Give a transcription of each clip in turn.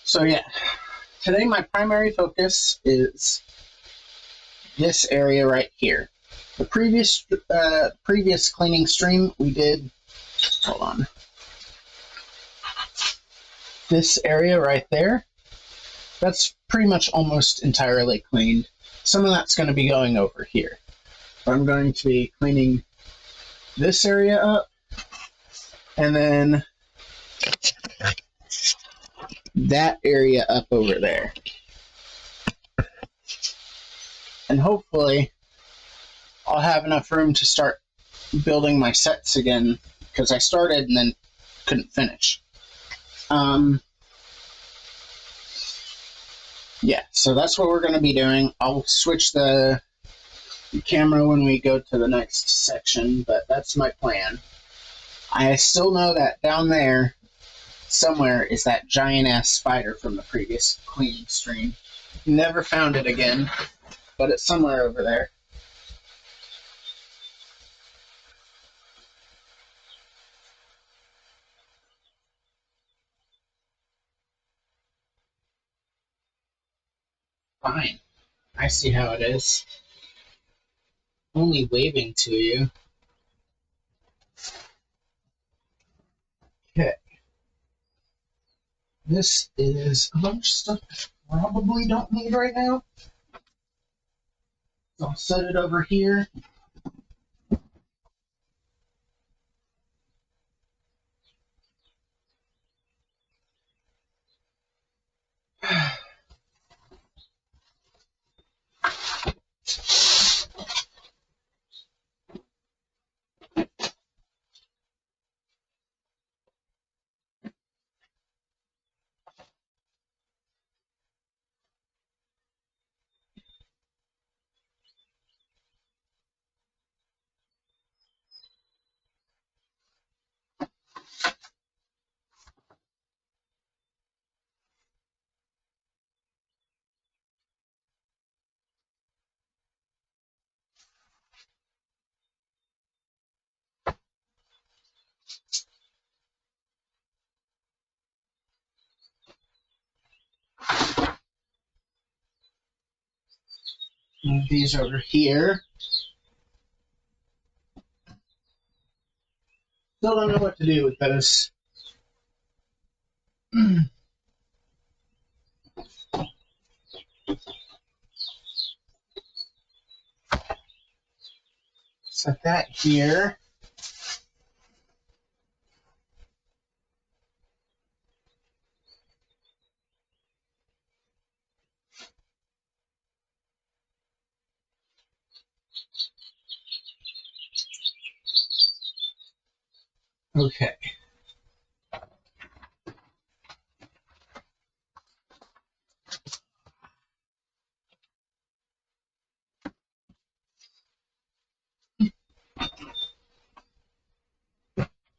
So yeah, today my primary focus is this area right here. The previous cleaning stream we did. Hold on. This area right there. That's pretty much almost entirely cleaned. Some of that's going to be going over here. I'm going to be cleaning this area up, and then that area up over there. And hopefully I'll have enough room to start building my sets again, because I started and then couldn't finish. Yeah, so that's what we're going to be doing. I'll switch the camera when we go to the next section, but that's my plan. I still know that down there somewhere is that giant ass spider from the previous cleaning stream. Never found it again, but it's somewhere over there. Fine. I see how it is. Only waving to you. Okay. This is a bunch of stuff I probably don't need right now. So I'll set it over here. Move these over here. Still don't know what to do with those. Set that here. Okay.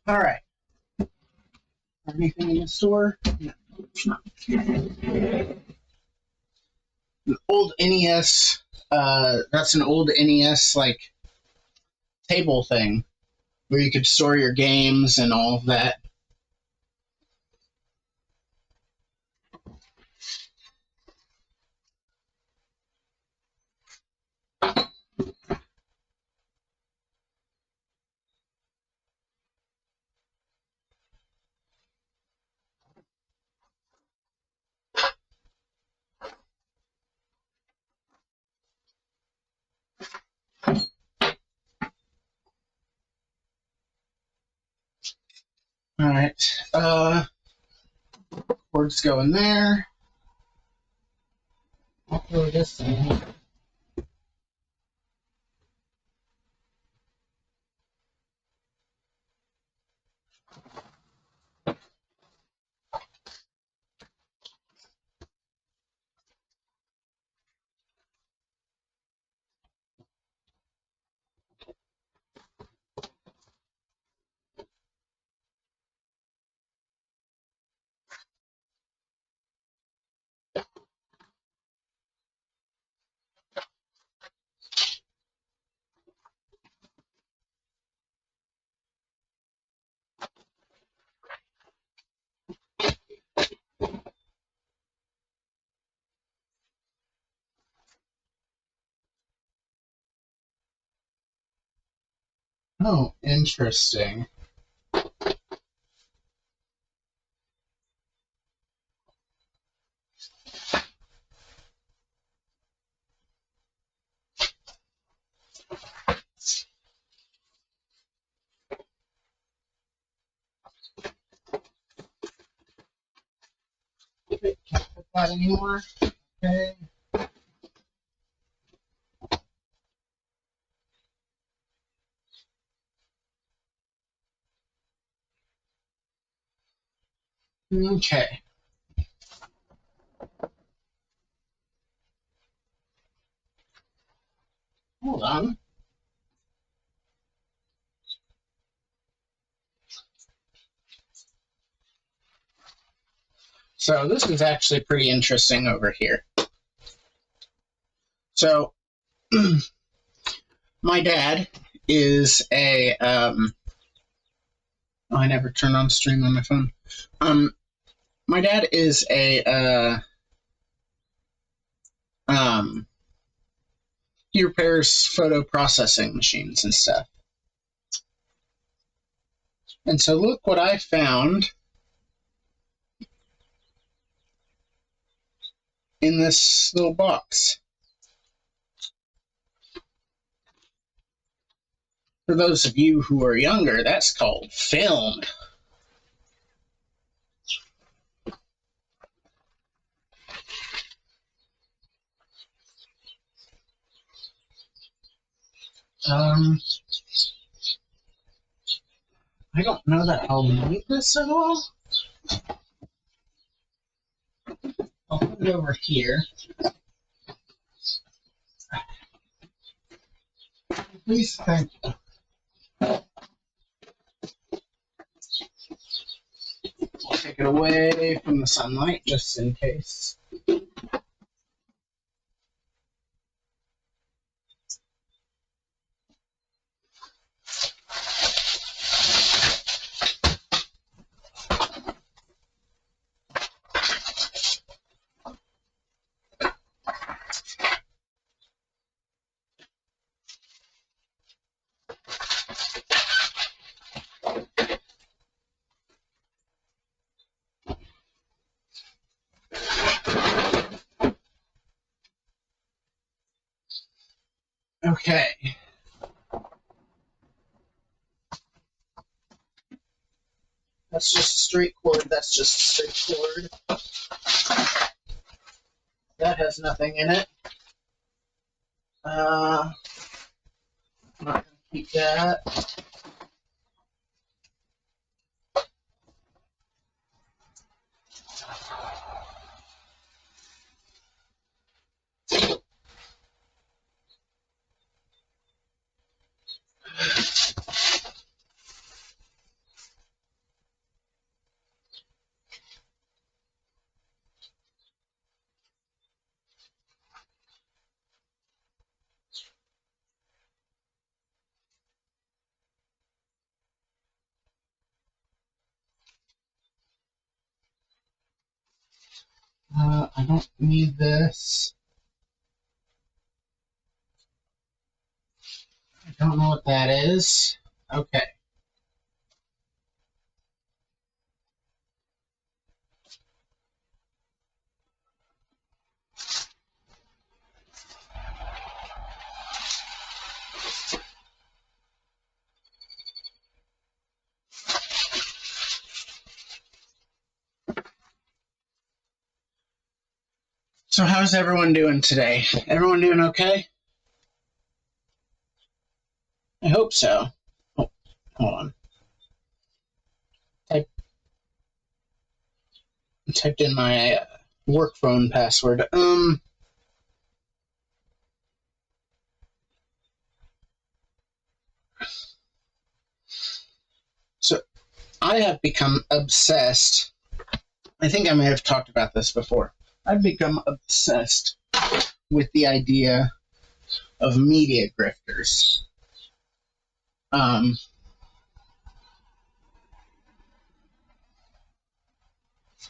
All right. Anything in the store? No. An old NES. That's an old NES like table thing where you could store your games and all of that. All right. Cords go in there. I'll throw this in here. Oh, interesting. Can't put that anymore. Okay. Okay. Hold on. So this is actually pretty interesting over here. So my dad is a oh, I never turned on stream on my phone. My dad is a he repairs photo processing machines and stuff. And so look what I found in this little box. For those of you who are younger, that's called film. I don't know that I'll need this at all. I'll put it over here. Please, thank you. I'll take it away from the sunlight just in case. Okay. That's just a straight cord. That's just a straight cord. That has nothing in it. I'm not going to keep that. I don't need this. I don't know what that is. Okay. So how's everyone doing today? Everyone doing okay? I hope so. Oh, hold on. I typed in my work phone password. So I have become obsessed. I think I may have talked about this before. I've become obsessed with the idea of media grifters.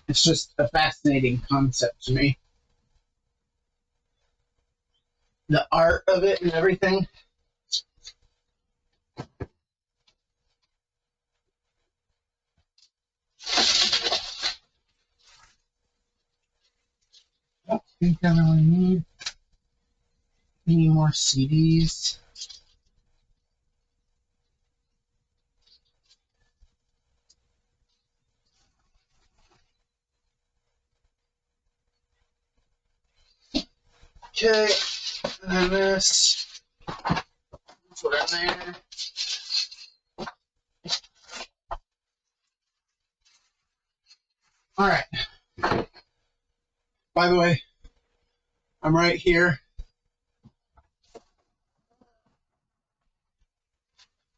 It's just a fascinating concept to me. The art of it and everything. think I really need any more CDs. Okay, and then this, put in there. All right. By the way, I'm right here.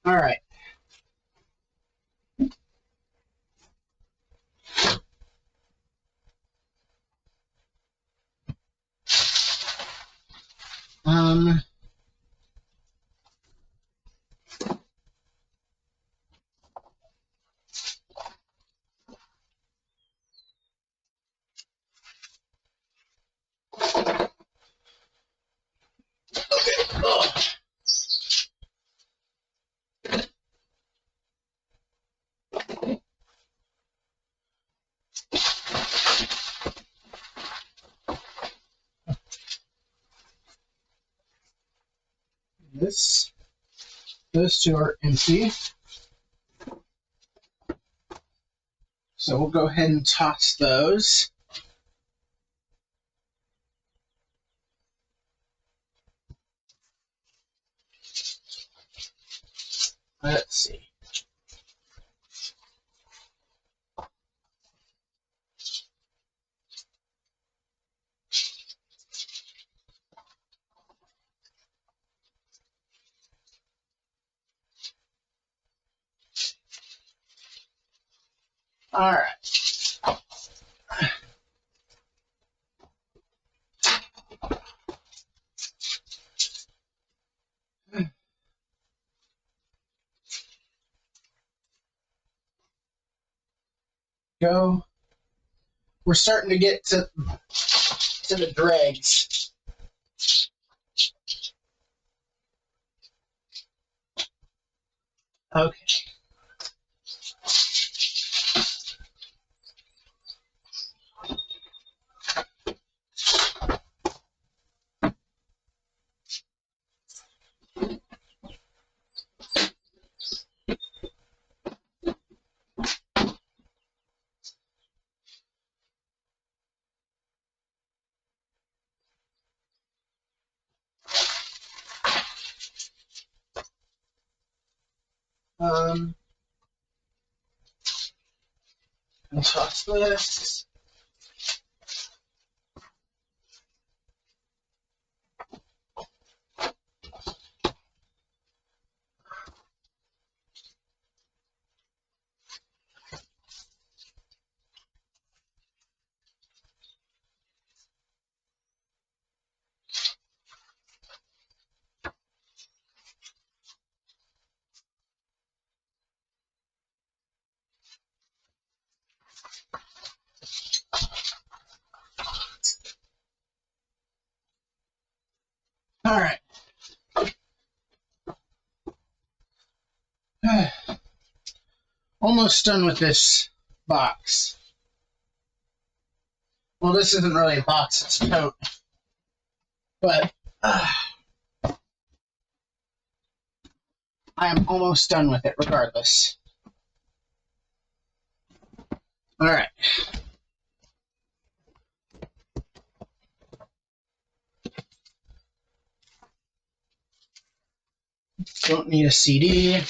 All right. Um, oh. Those two are empty. So we'll go ahead and toss those. Let's see. All right. Go. We're starting to get to the dregs. Okay. And toss this. All right. Almost done with this box. Well, this isn't really a box, it's a tote. But I am almost done with it regardless. All right. Don't need a CD.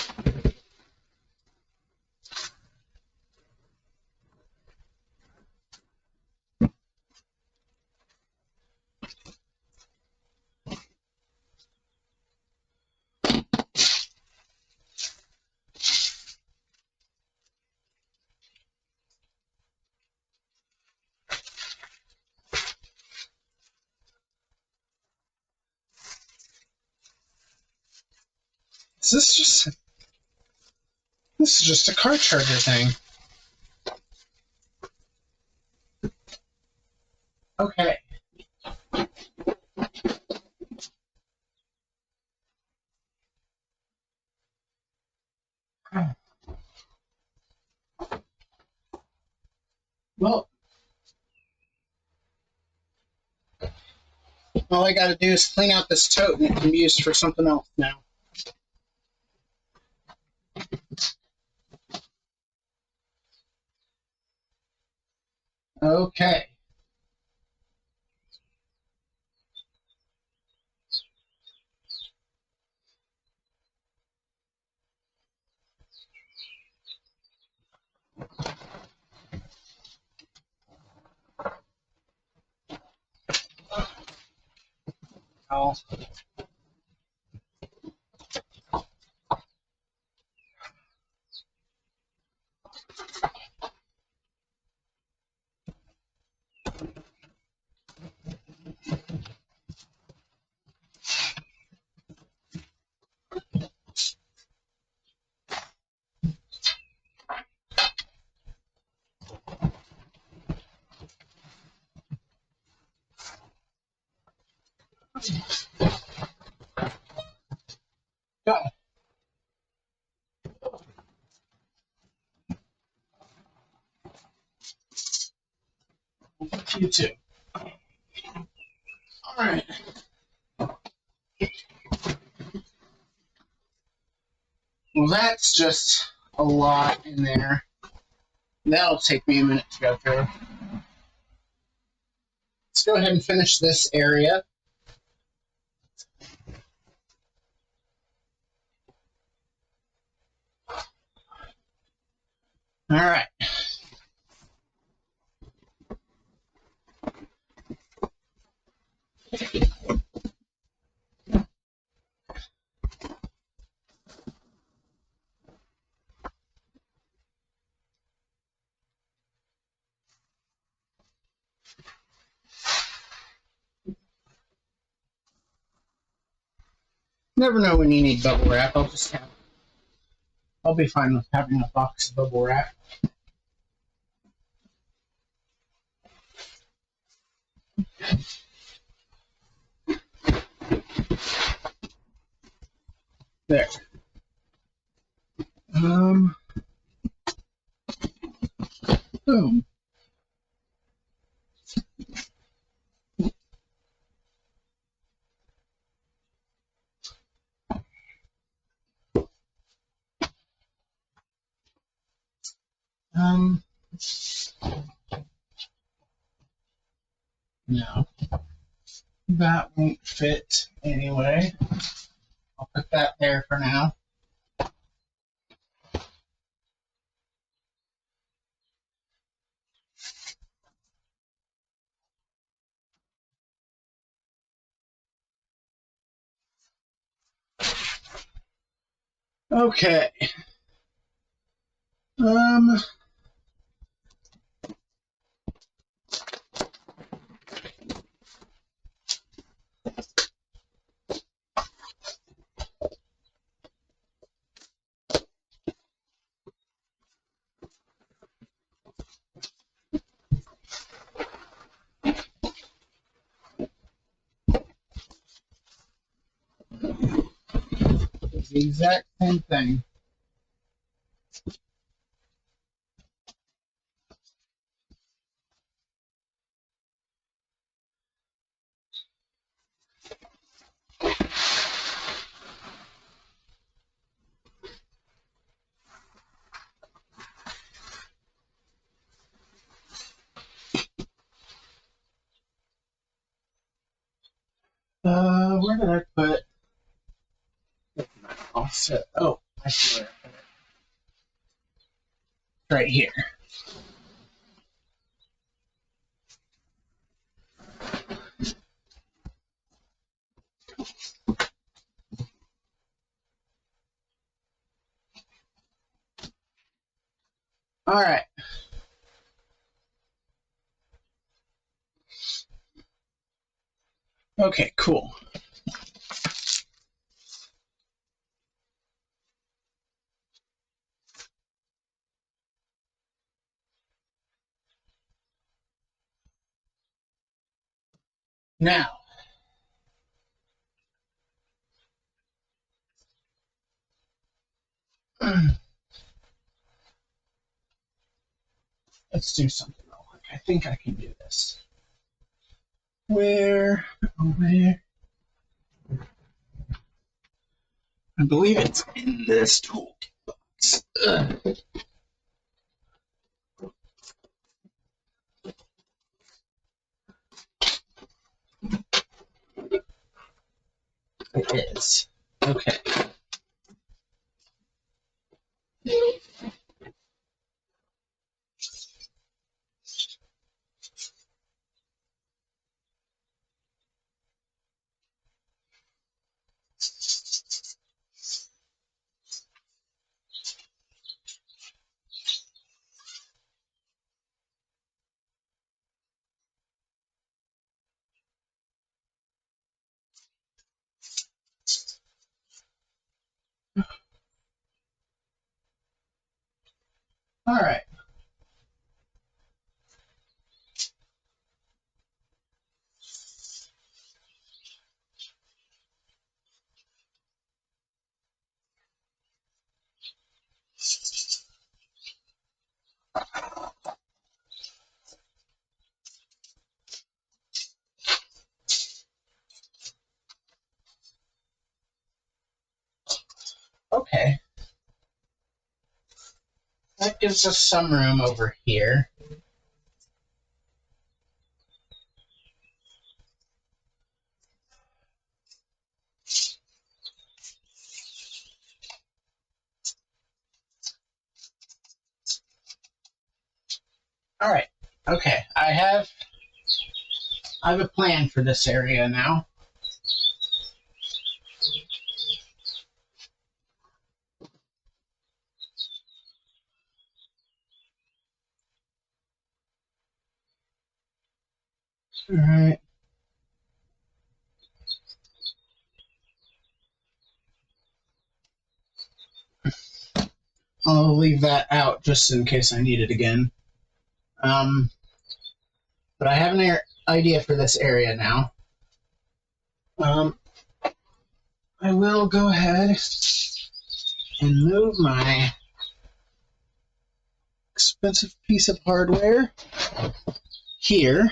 This is just a car charger thing. Okay. Well, All I gotta do is clean out this tote and it can be used for something else now. Okay. Oh. Got it. You too. All right. Well, that's just a lot in there. That'll take me a minute to go through. Let's go ahead and finish this area. All right. Never know when you need bubble wrap. I'll be fine with having a box of bubble wrap. There. Boom. No. That won't fit anyway. I'll put that there for now. Okay. It's the exact same thing. Where did I put? Offset. Oh, I see where I put it. Right here. All right. Okay, cool. Now, let's do something real quick. I think I can do this. Where? I believe it's in this toolbox. It is. Okay. All right. Okay. That gives us some room over here. All right. Okay. I have a plan for this area now. All right. I'll leave that out just in case I need it again. But I have an idea for this area now. I will go ahead and move my expensive piece of hardware here.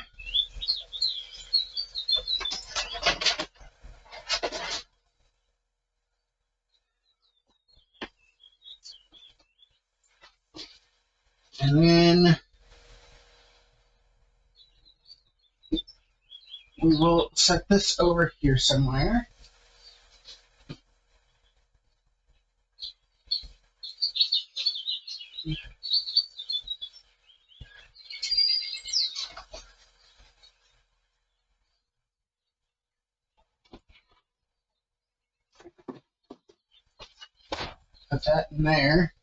And then we will set this over here somewhere. Put that in there.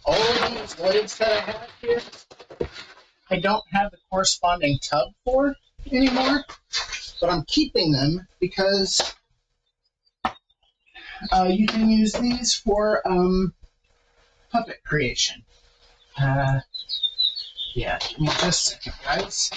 All of these lids that I have here, I don't have the corresponding tub for anymore, but I'm keeping them because you can use these for puppet creation. Yeah, give me just a second, guys.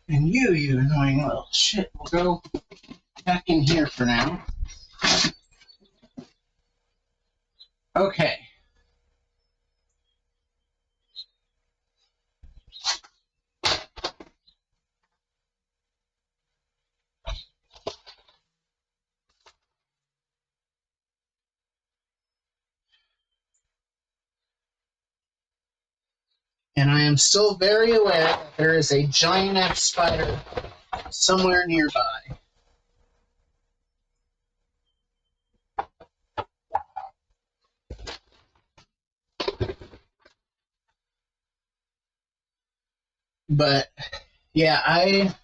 And you annoying little shit, will go back in here for now. Okay. And I am still very aware that there is a giant ass spider somewhere nearby. But yeah, I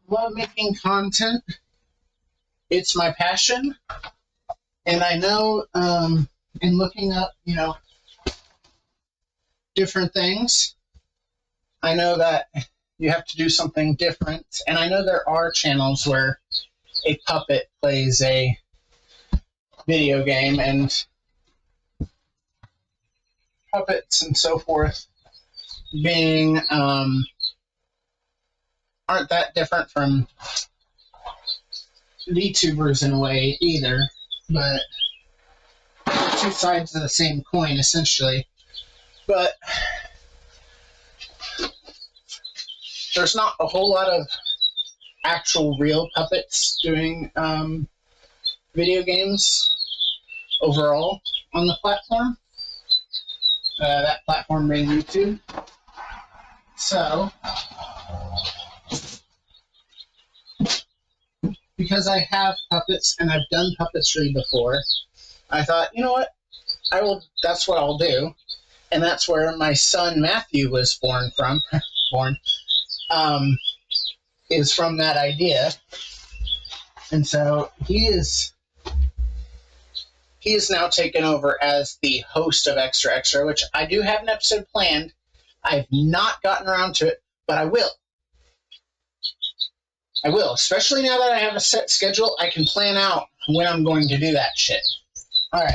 love making content. It's my passion. And I know in looking up, different things, I know that you have to do something different. And I know there are channels where a puppet plays a video game, and puppets and so forth being aren't that different from VTubers in a way either, but two sides of the same coin essentially. But there's not a whole lot of actual real puppets doing video games overall on the platform. That platform being YouTube. So, because I have puppets and I've done puppetry before, I thought, you know what? That's what I'll do. And that's where my son Matthew was born from. Is from that idea. And so he is now taken over as the host of Extra Extra, which I do have an episode planned. I've not gotten around to it, but I will. Especially now that I have a set schedule, I can plan out when I'm going to do that shit. Alright.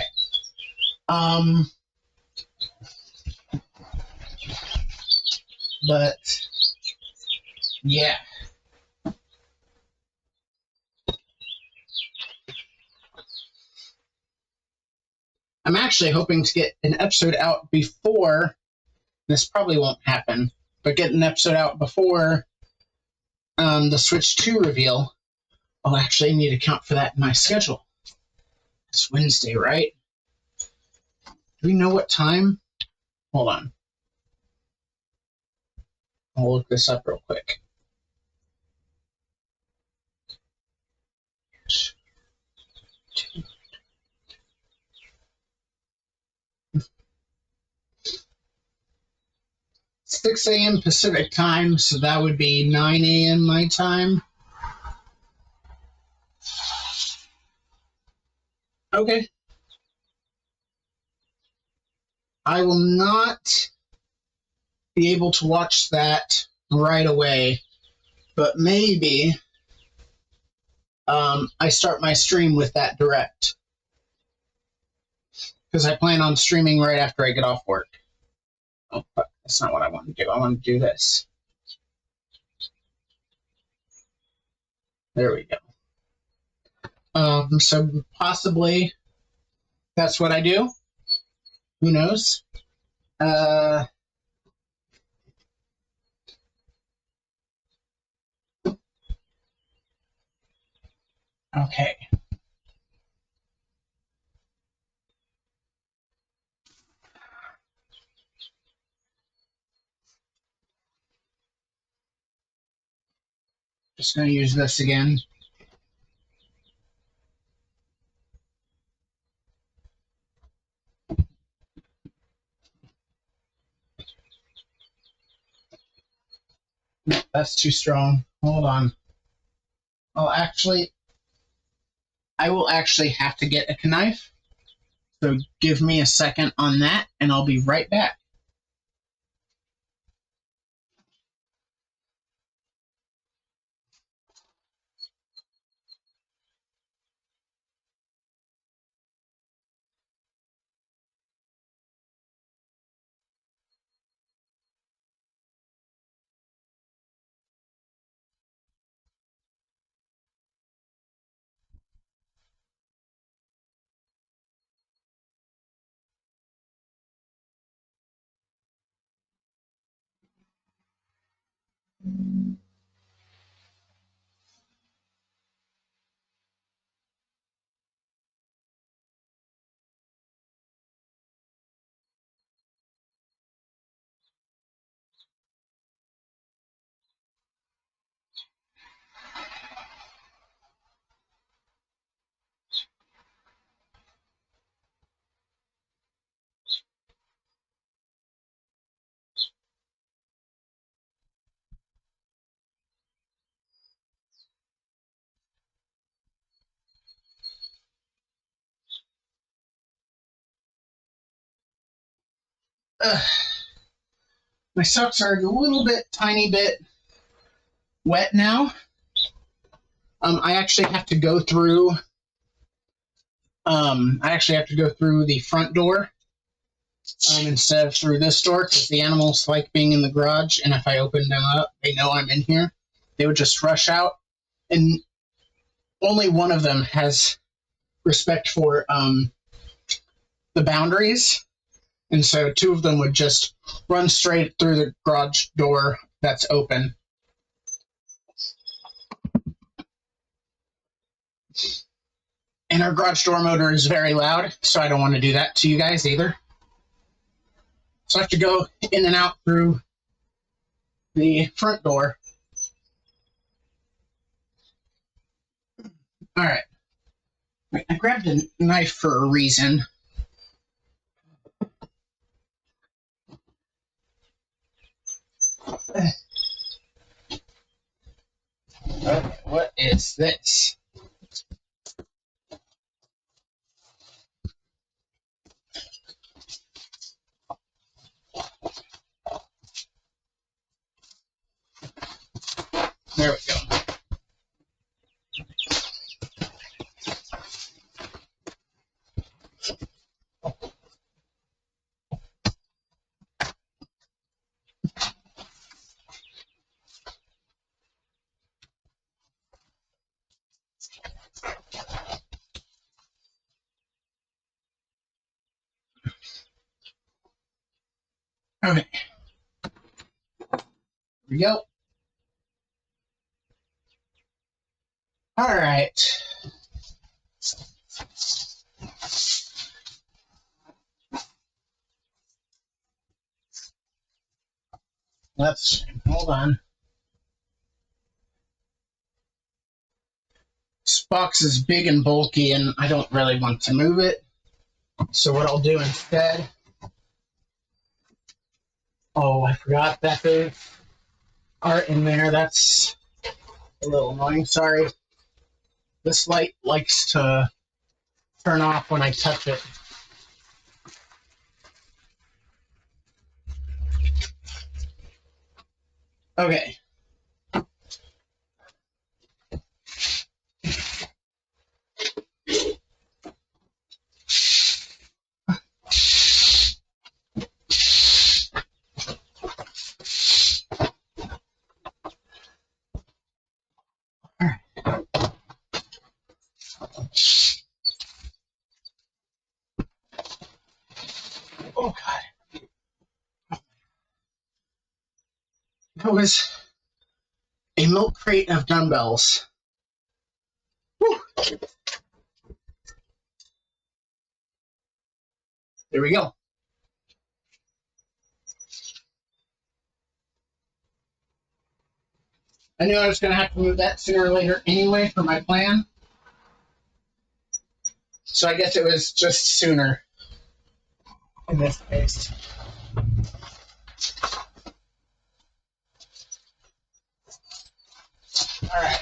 But, yeah. I'm actually hoping to get an episode out before, this probably won't happen, but get an episode out before the Switch 2 reveal. I'll actually need to account for that in my schedule. It's Wednesday, right? Do we know what time? Hold on. I'll look this up real quick. Six a.m. Pacific time, so that would be 9 a.m. my time. Okay. I will not be able to watch that right away, but maybe I start my stream with that direct. Because I plan on streaming right after I get off work. Oh, fuck. That's not what I want to do. I want to do this. There we go. So possibly that's what I do. Who knows? Okay. Just going to use this again. That's too strong. Hold on. I will actually have to get a knife. So give me a second on that, and I'll be right back. My socks are a tiny bit wet now. I actually have to go through I actually have to go through the front door instead of through this door because the animals like being in the garage, and if I open them up, they know I'm in here. They would just rush out, and only one of them has respect for the boundaries, and so two of them would just run straight through the garage door that's open. And our garage door motor is very loud, so I don't want to do that to you guys either. So I have to go in and out through the front door. All right. I grabbed a knife for a reason. Okay, what is this? There we go. Okay. Here we go. All right. Hold on. This box is big and bulky, and I don't really want to move it. So what I'll do instead... Oh, I forgot that there's art in there. That's a little annoying. Sorry. This light likes to turn off when I touch it. Okay. Oh, God. That was a milk crate of dumbbells. Whew. There we go. I knew I was going to have to move that sooner or later anyway for my plan. So I guess it was just sooner in this case. All right.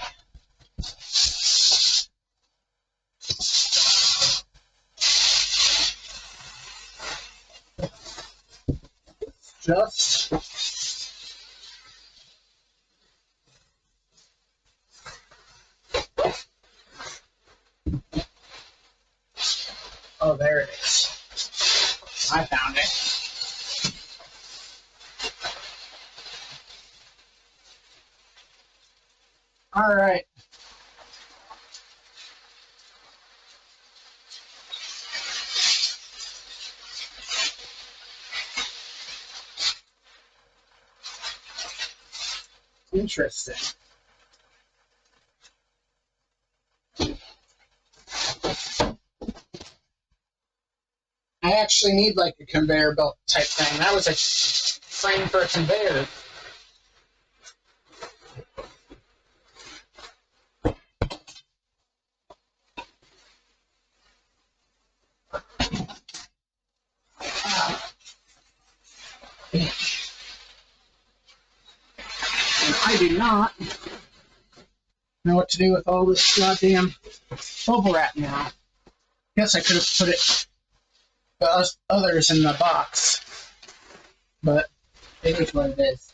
Just oh, there it is. I found it. All right. Interesting. I actually need like a conveyor belt type thing. That was a frame for a conveyor. And I do not know what to do with all this goddamn bubble wrap now. Guess I could have put it the others in the box, but it is what it is.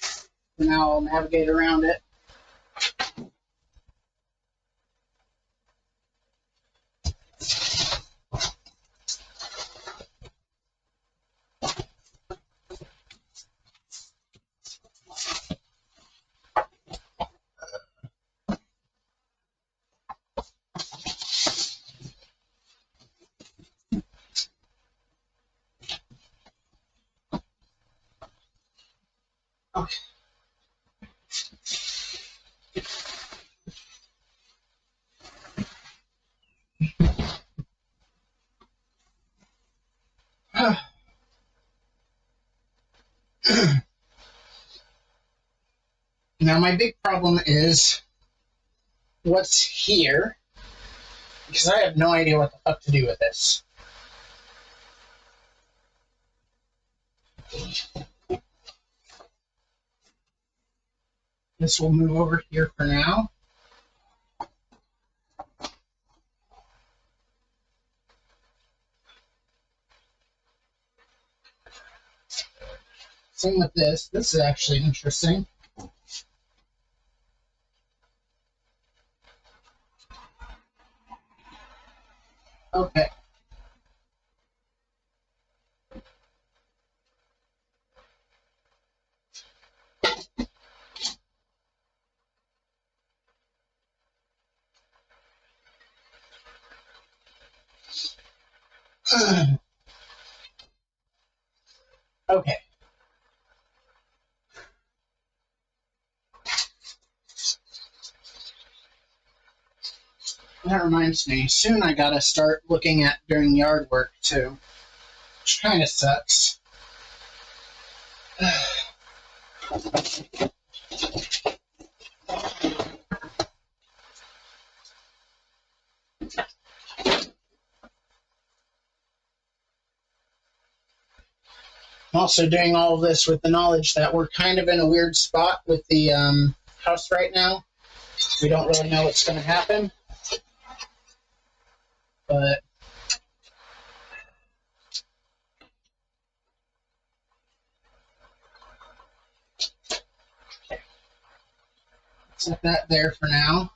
So now I'll navigate around it. Now my big problem is what's here, because I have no idea what the fuck to do with this. This will move over here for now. Same with this. This is actually interesting. Okay. Okay. That reminds me, soon I gotta start looking at doing yard work too, which kind of sucks. I'm also doing all of this with the knowledge that we're kind of in a weird spot with the house right now. We don't really know what's going to happen, but set that there for now.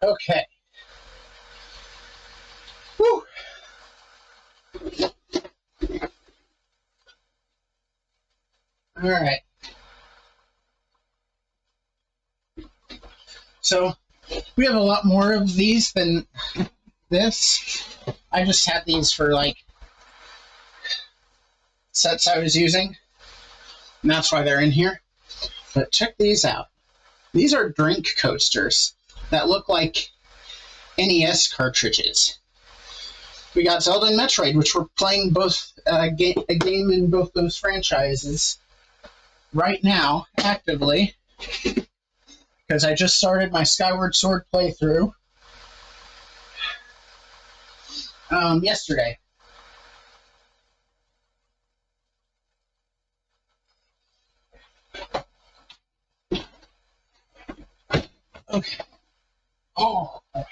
Okay. Whew. All right. So we have a lot more of these than this. I just had these for like sets I was using, and that's why they're in here. But check these out. These are drink coasters that look like NES cartridges. We got Zelda and Metroid, which we're playing both a game in both those franchises right now, actively, because I just started my Skyward Sword playthrough yesterday. Okay. Oh, okay.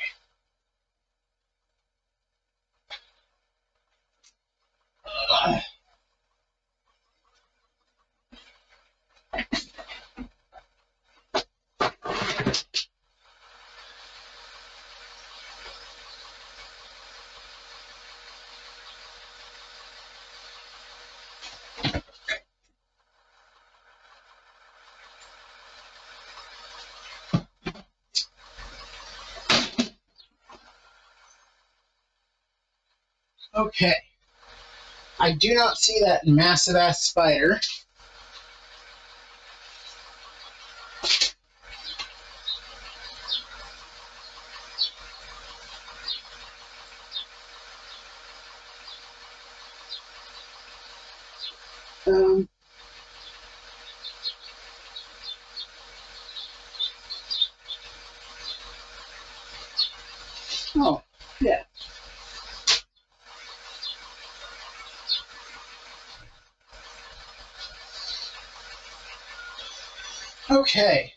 Okay. I do not see that massive ass spider. Um, oh, yeah. Okay.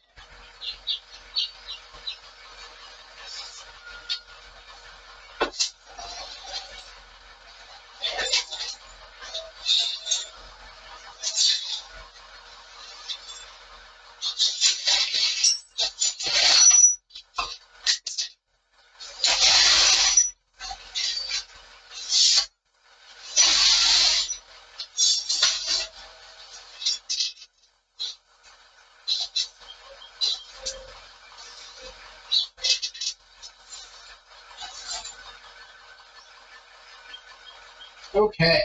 Okay.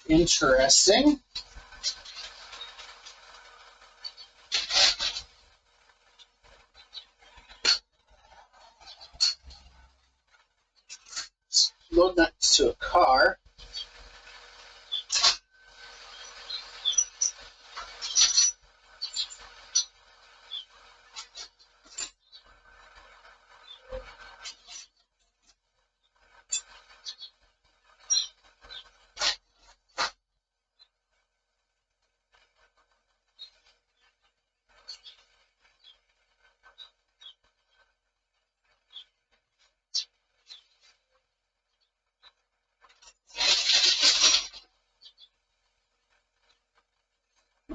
Interesting. Load that to a car.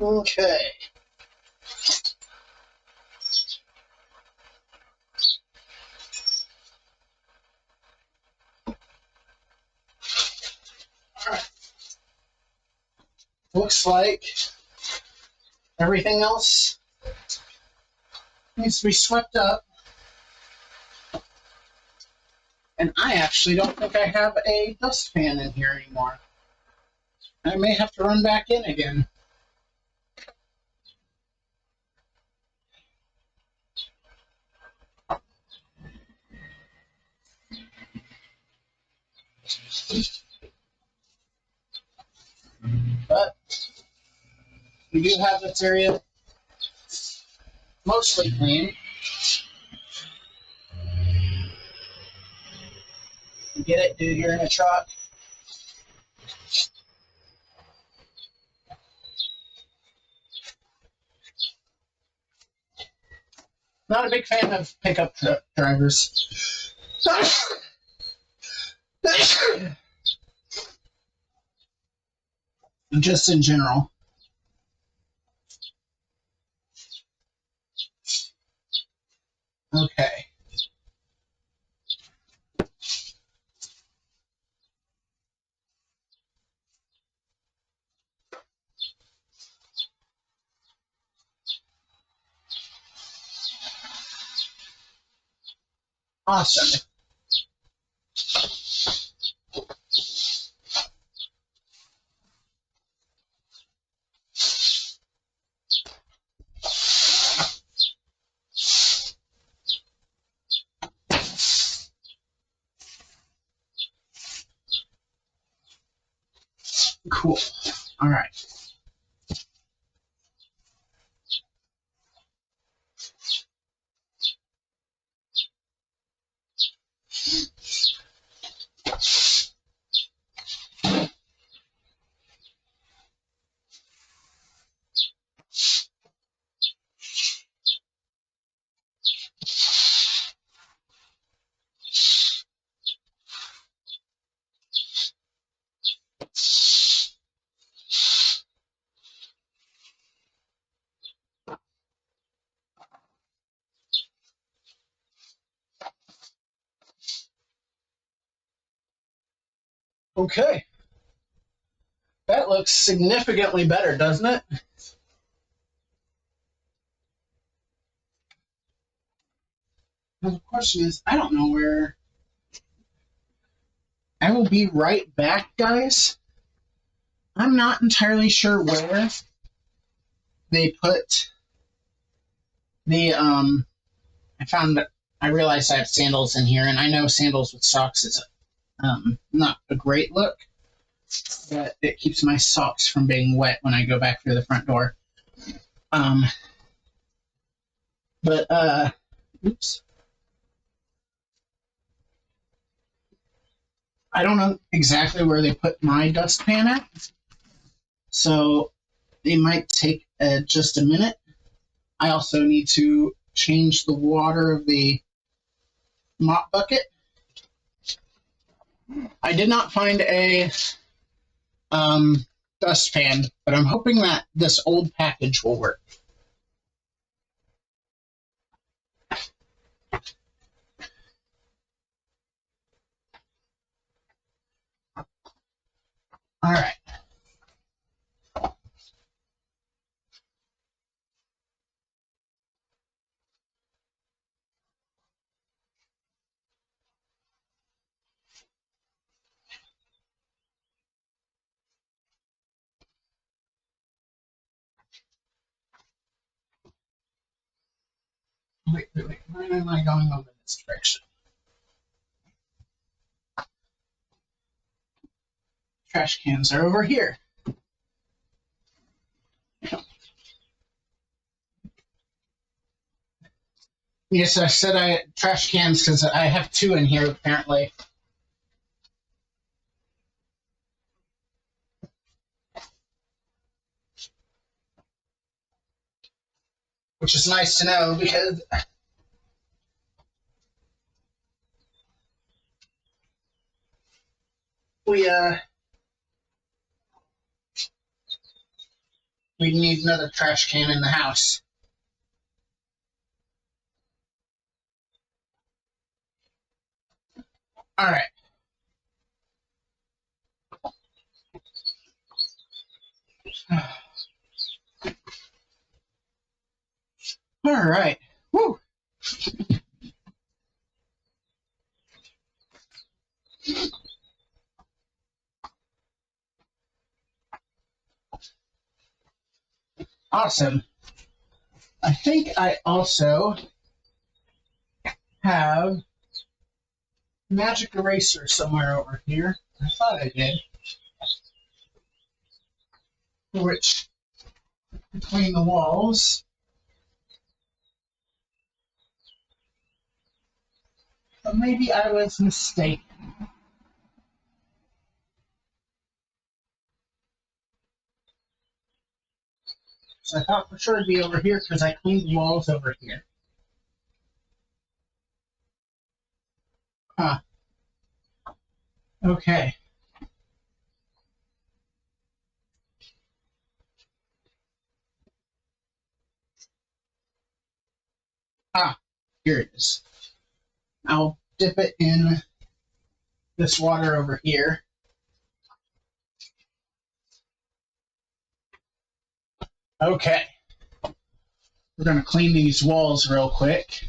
Okay. Alright. Looks like everything else needs to be swept up. And I actually don't think I have a dustpan in here anymore. I may have to run back in again. But we do have this area mostly clean. You get it, dude? You're in a truck. Not a big fan of pickup truck drivers. Just in general. Okay. Awesome. Cool. All right. Okay. That looks significantly better, doesn't it? Well, the question is, I don't know where. I will be right back, guys. I'm not entirely sure where they put the I realized I have sandals in here, and I know sandals with socks is not a great look, but it keeps my socks from being wet when I go back through the front door. Um, but oops. I don't know exactly where they put my dustpan at, so they might take just a minute. I also need to change the water of the mop bucket. I did not find a dustpan, but I'm hoping that this old package will work. All right. Wait. Why am I going over this direction? Trash cans are over here. Yes, I said I trash cans because I have two in here apparently. Which is nice to know because we we need another trash can in the house. All right. All right. Woo. Awesome. I think I also have magic eraser somewhere over here. I thought I did. Which between the walls. But maybe I was mistaken. So I thought for sure it'd be over here because I cleaned the walls over here. Huh. Okay. Ah, here it is. I'll dip it in this water over here. Okay. We're going to clean these walls real quick.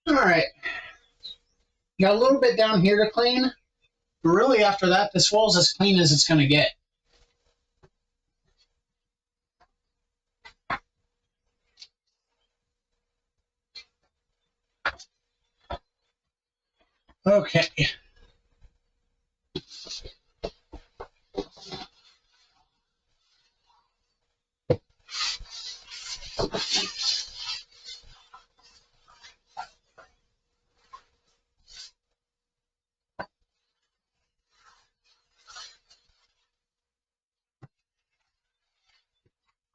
All right. Got a little bit down here to clean. But really, after that, this wall's as clean as it's going to get. Okay.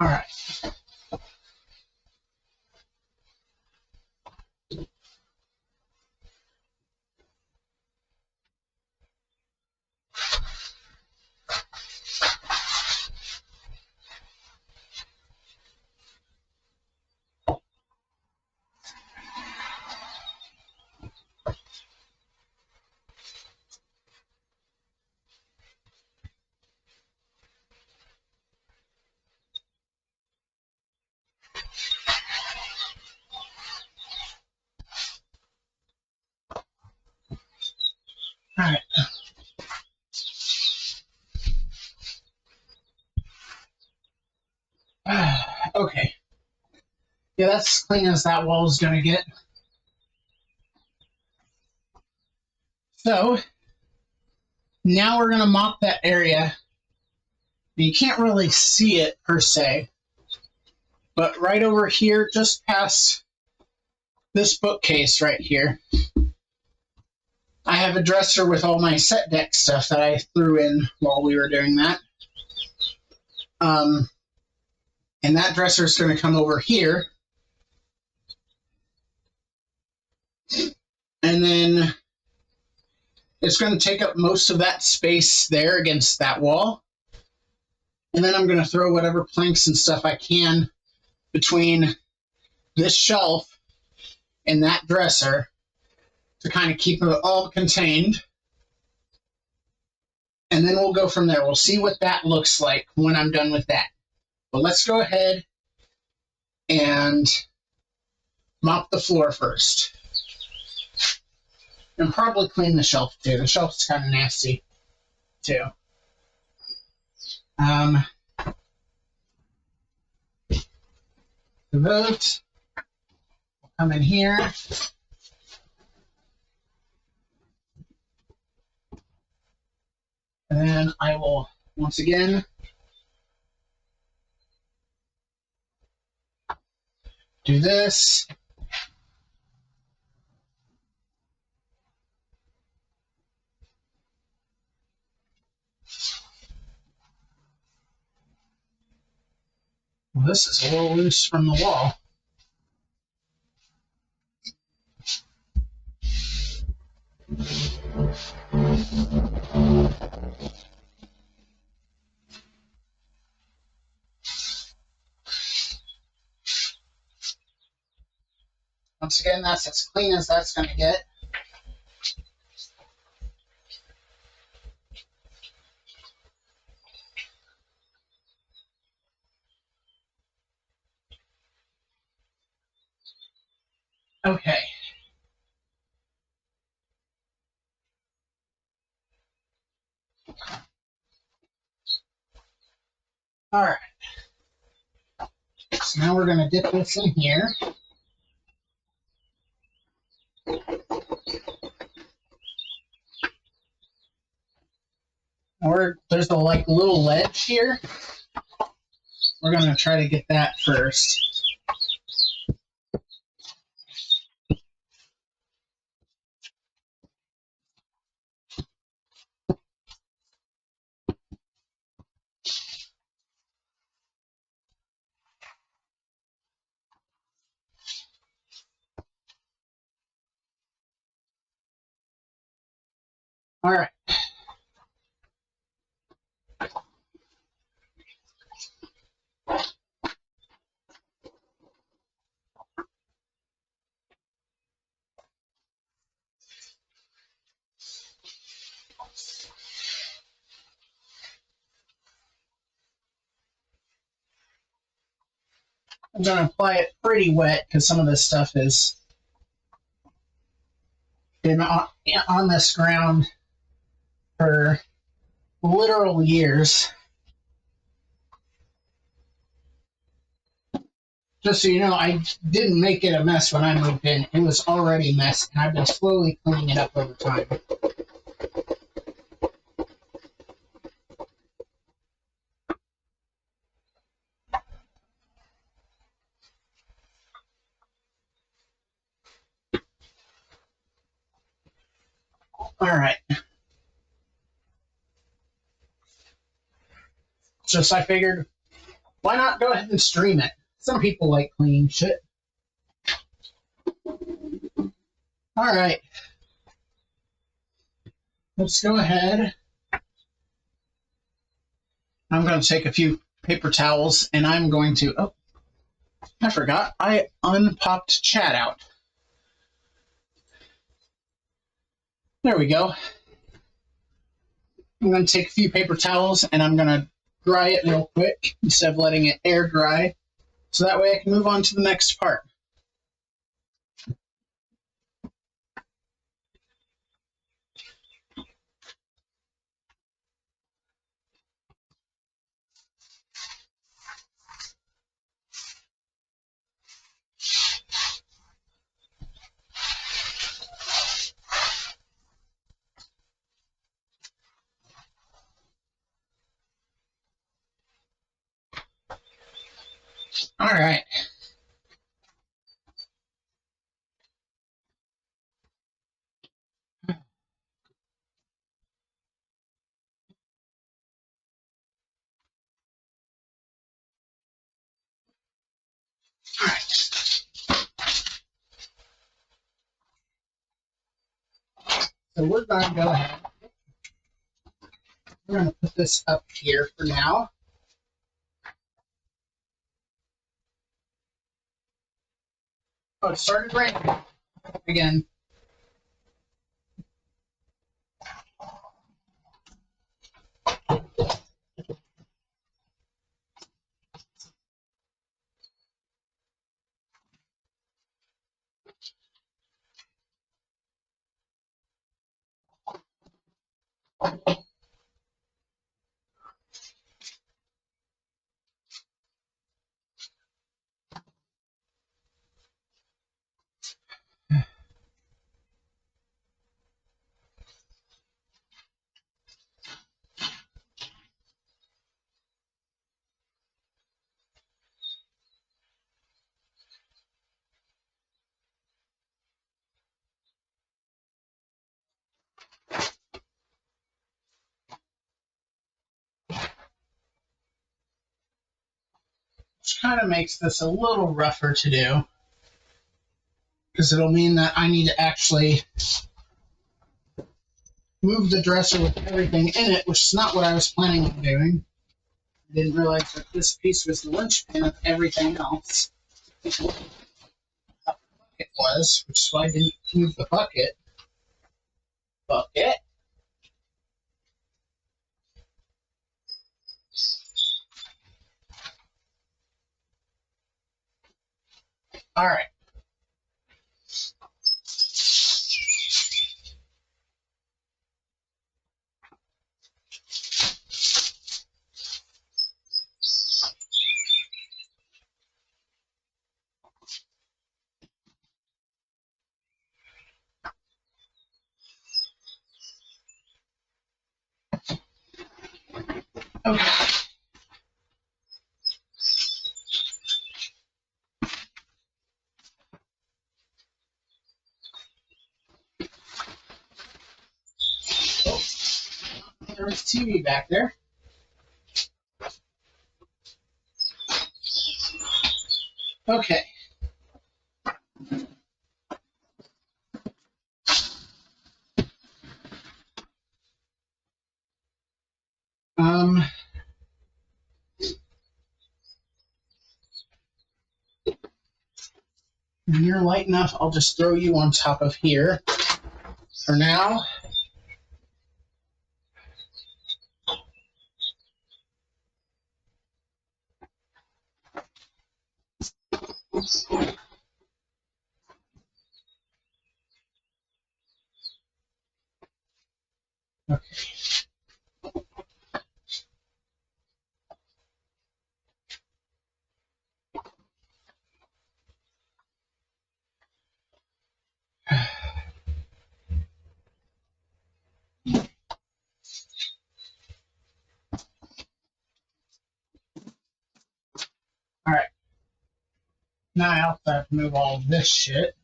All right. All right. Okay. Yeah, that's as clean as that wall is going to get. So now we're going to mop that area. You can't really see it per se, but right over here, just past this bookcase right here, I have a dresser with all my set deck stuff that I threw in while we were doing that. And that dresser is going to come over here. And then it's going to take up most of that space there against that wall. And then I'm going to throw whatever planks and stuff I can between this shelf and that dresser to kind of keep it all contained. And then we'll go from there. We'll see what that looks like when I'm done with that. But let's go ahead and mop the floor first. And probably clean the shelf too. The shelf's kind of nasty too. The vote will come in here. And then I will, once again, do this. Well, this is a little loose from the wall. Once again, that's as clean as that's going to get. Okay. All right. So now we're going to dip this in here. There's a little ledge here. We're going to try to get that first. All right. I'm going to apply it pretty wet because some of this stuff has been on this ground for literal years. Just so you know, I didn't make it a mess when I moved in. It was already a mess, and I've been slowly cleaning it up over time. All right. Just I figured Why not go ahead and stream it? Some people like clean shit. All right. Let's go ahead. I'm going to take a few paper towels and I'm going to. Oh, I forgot. I unpopped chat out. There we go. I'm going to take a few paper towels and I'm going to dry it real quick instead of letting it air dry. So that way I can move on to the next part. All right. All right. So we're going to go ahead. We're going to put this up here for now. Oh, it started raining again. Which kind of makes this a little rougher to do. Because it'll mean that I need to actually move the dresser with everything in it, which is not what I was planning on doing. I didn't realize that this piece was the linchpin of everything else. It was, which is why I didn't move the bucket. Bucket. All right. Okay. Oh, there's TV back there. Okay. Um, when you're light enough, I'll just throw you on top of here. For now. Okay. All right. Now I also have to move all this shit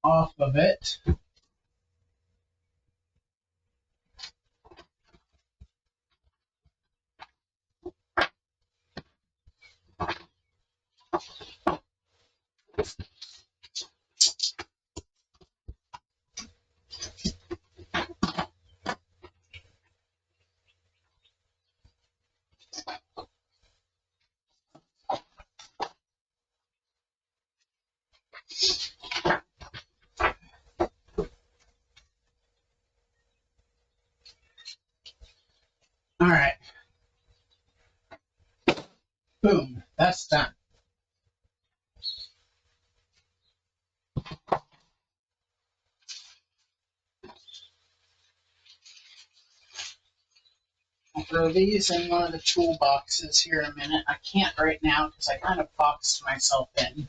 off of it. Boom. That's done. I'll throw these in one of the toolboxes here in a minute. I can't right now because I kind of boxed myself in.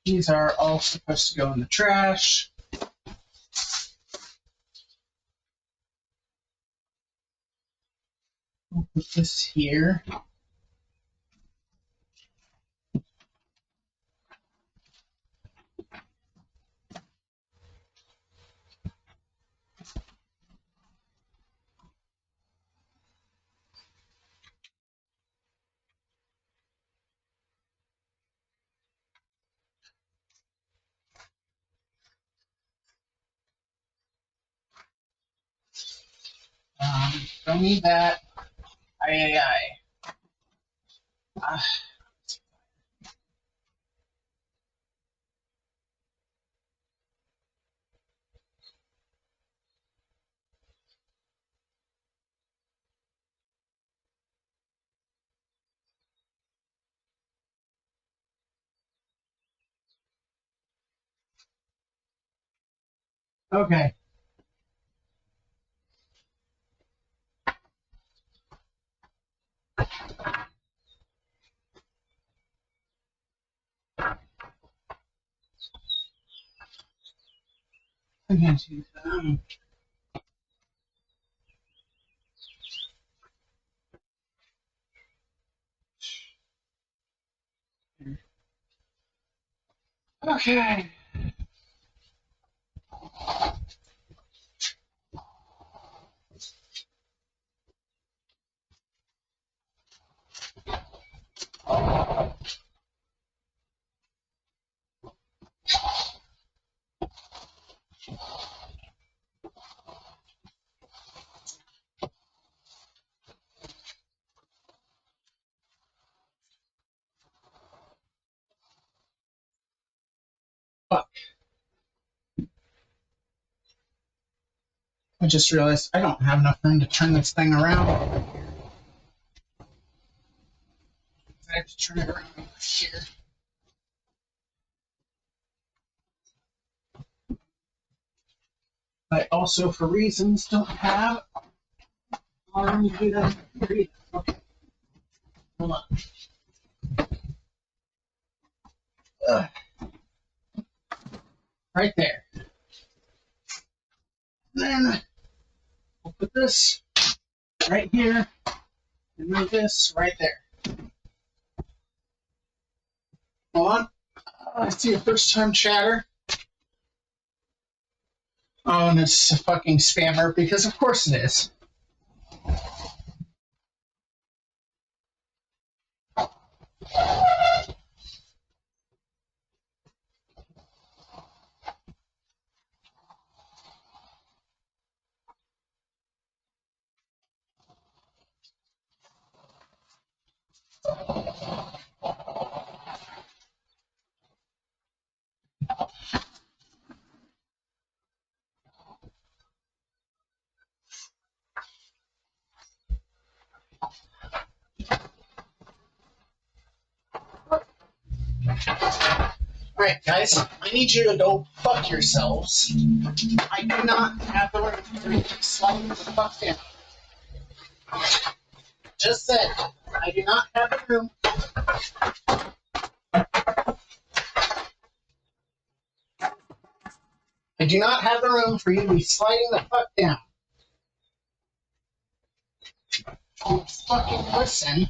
These are all supposed to go in the trash. We'll put this here. Don't need that. Aye. Okay. I'm going to do them. Okay. Fuck. I just realized I don't have enough room to turn this thing around. I have to turn it around over here. I also, for reasons, don't have arm to do that. Okay. Hold on. Right there. Then we'll put this right here and move this right there. Hold on. I see a first time chatter. Oh, and it's a fucking spammer because of course it is. Alright, guys, I need you to go fuck yourselves. I do not have the room for you to slide the fuck down. Just said, I do not have the room. I do not have the room for you to be sliding the fuck down. You fucking listen.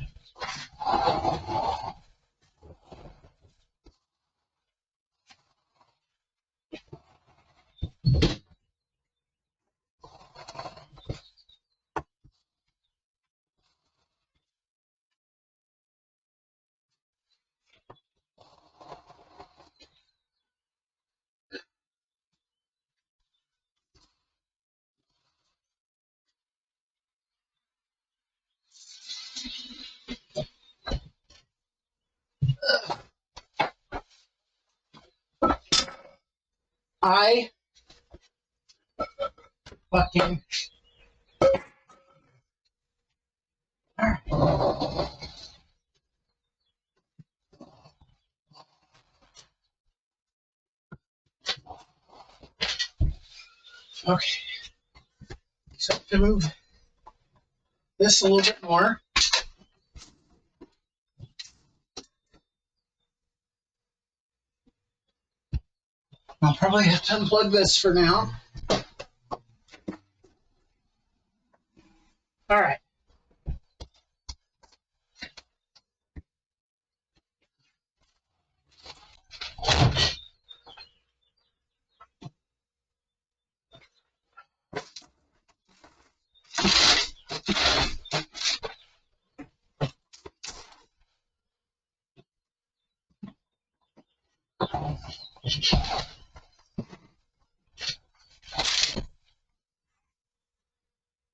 I fucking. Okay. So to move this a little bit more. I'll probably have to unplug this for now. All right.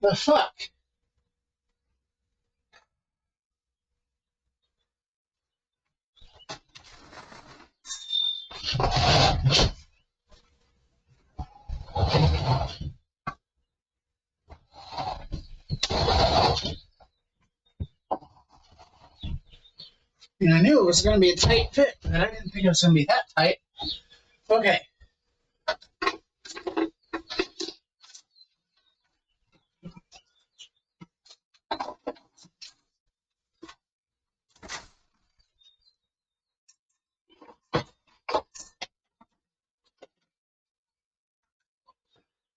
The fuck? And I knew it was going to be a tight fit, but I didn't think it was going to be that tight. Okay.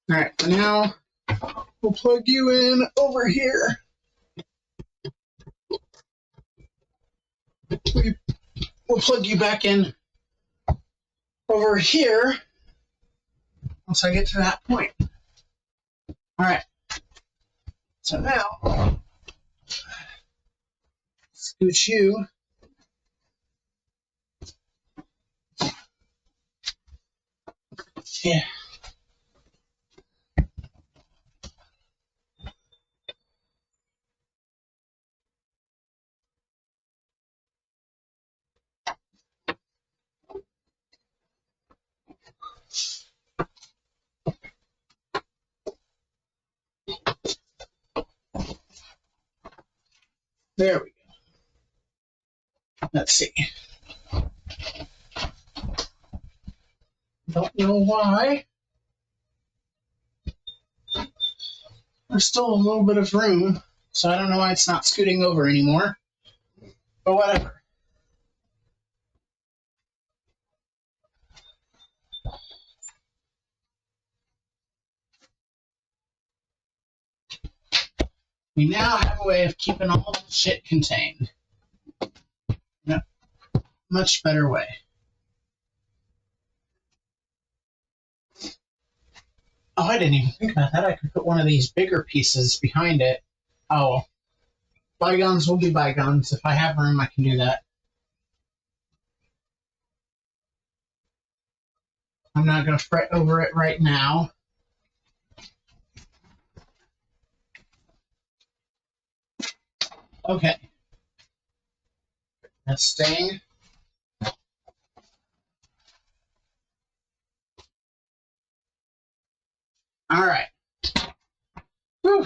All right, so now we'll plug you in over here. We'll plug you back in over here once I get to that point. All right. So now, scoot you. Yeah. There we go. Let's see. Don't know why. There's still a little bit of room, so I don't know why it's not scooting over anymore. But whatever. We now have a way of keeping all the shit contained. In a much better way. Oh, I didn't even think about that. I could put one of these bigger pieces behind it. Oh, bygones will be bygones. If I have room, I can do that. I'm not going to fret over it right now. Okay. That's staying. All right. Whew.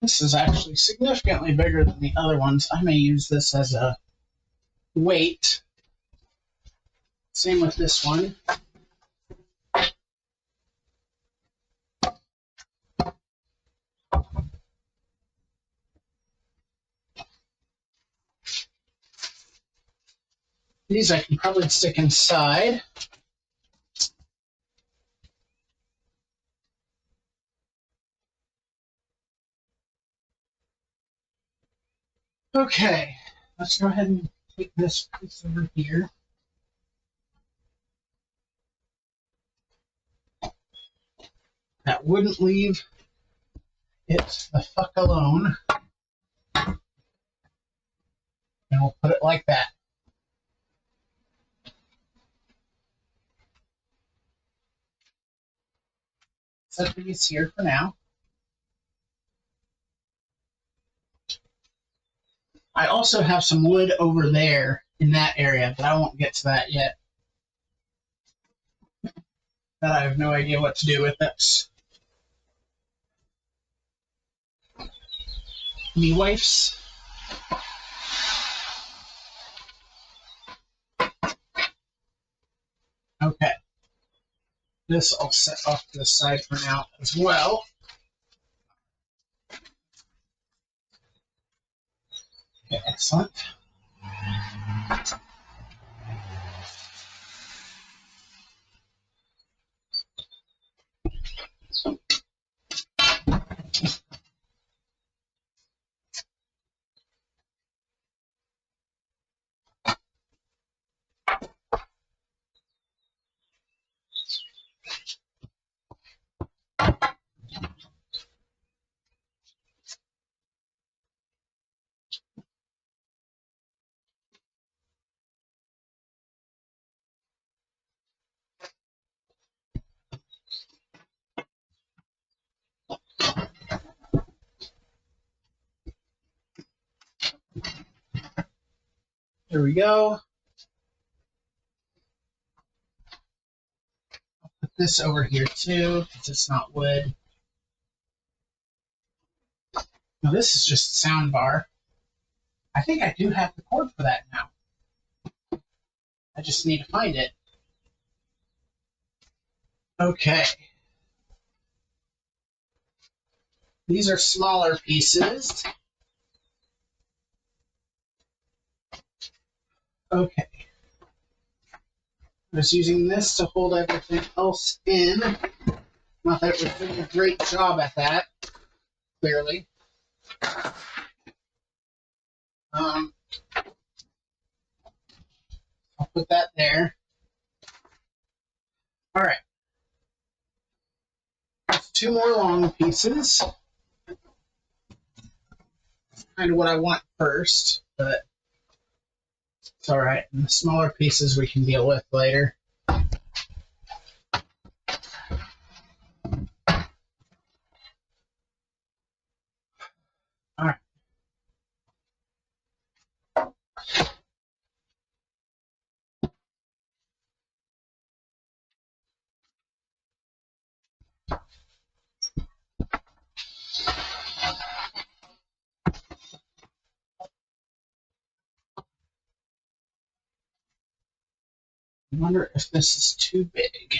This is actually significantly bigger than the other ones. I may use this as a weight. Same with this one. These I can probably stick inside. Okay, let's go ahead and take this piece over here. That wouldn't leave it the fuck alone. And we'll put it like that. set these here for now. I also have some wood over there in that area, but I won't get to that yet. That I have no idea what to do with it. Me wife's. Okay. This I'll set off to the side for now as well. Okay, excellent. There we go. I'll put this over here too, because it's not wood. Now this is just a sound bar. I think I do have the cord for that now. I just need to find it. Okay. These are smaller pieces. Okay. I'm just using this to hold everything else in. Not that we're doing a great job at that, clearly. I'll put that there. All right. There's two more long pieces. That's kind of what I want first, but it's all right. And the smaller pieces we can deal with later. All right. I wonder if this is too big.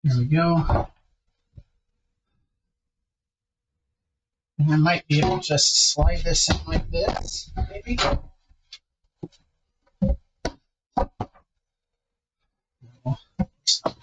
There we go. And I might be able to just slide this in like this, maybe. No, it's not.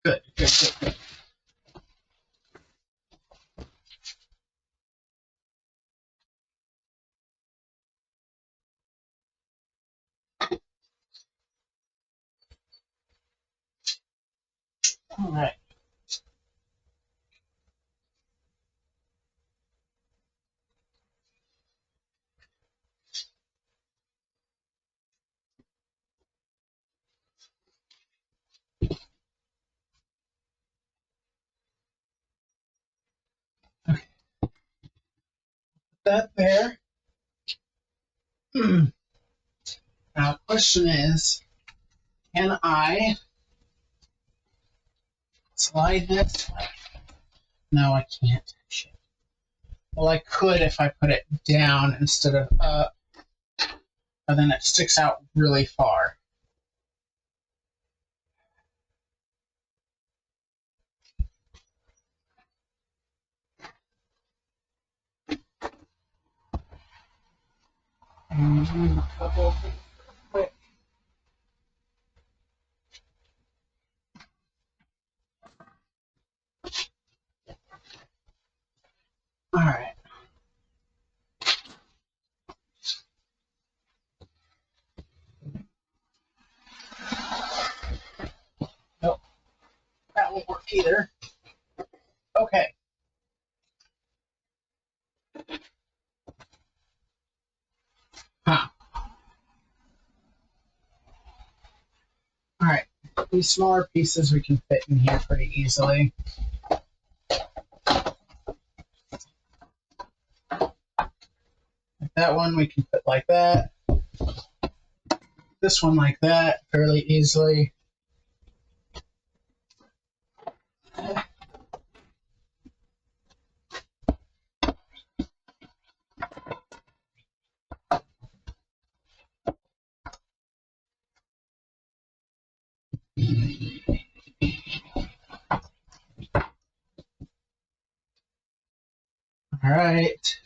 Good, good, good, good. All right. Okay. Put that there. Now, the question is, can I slide this? No, I can't. Shit. Well, I could if I put it down instead of up, but then it sticks out really far. And a couple of things quick. All right. Nope, that won't work either. Okay. All right. These smaller pieces we can fit in here pretty easily. That one we can fit like that. This one like that fairly easily. All right.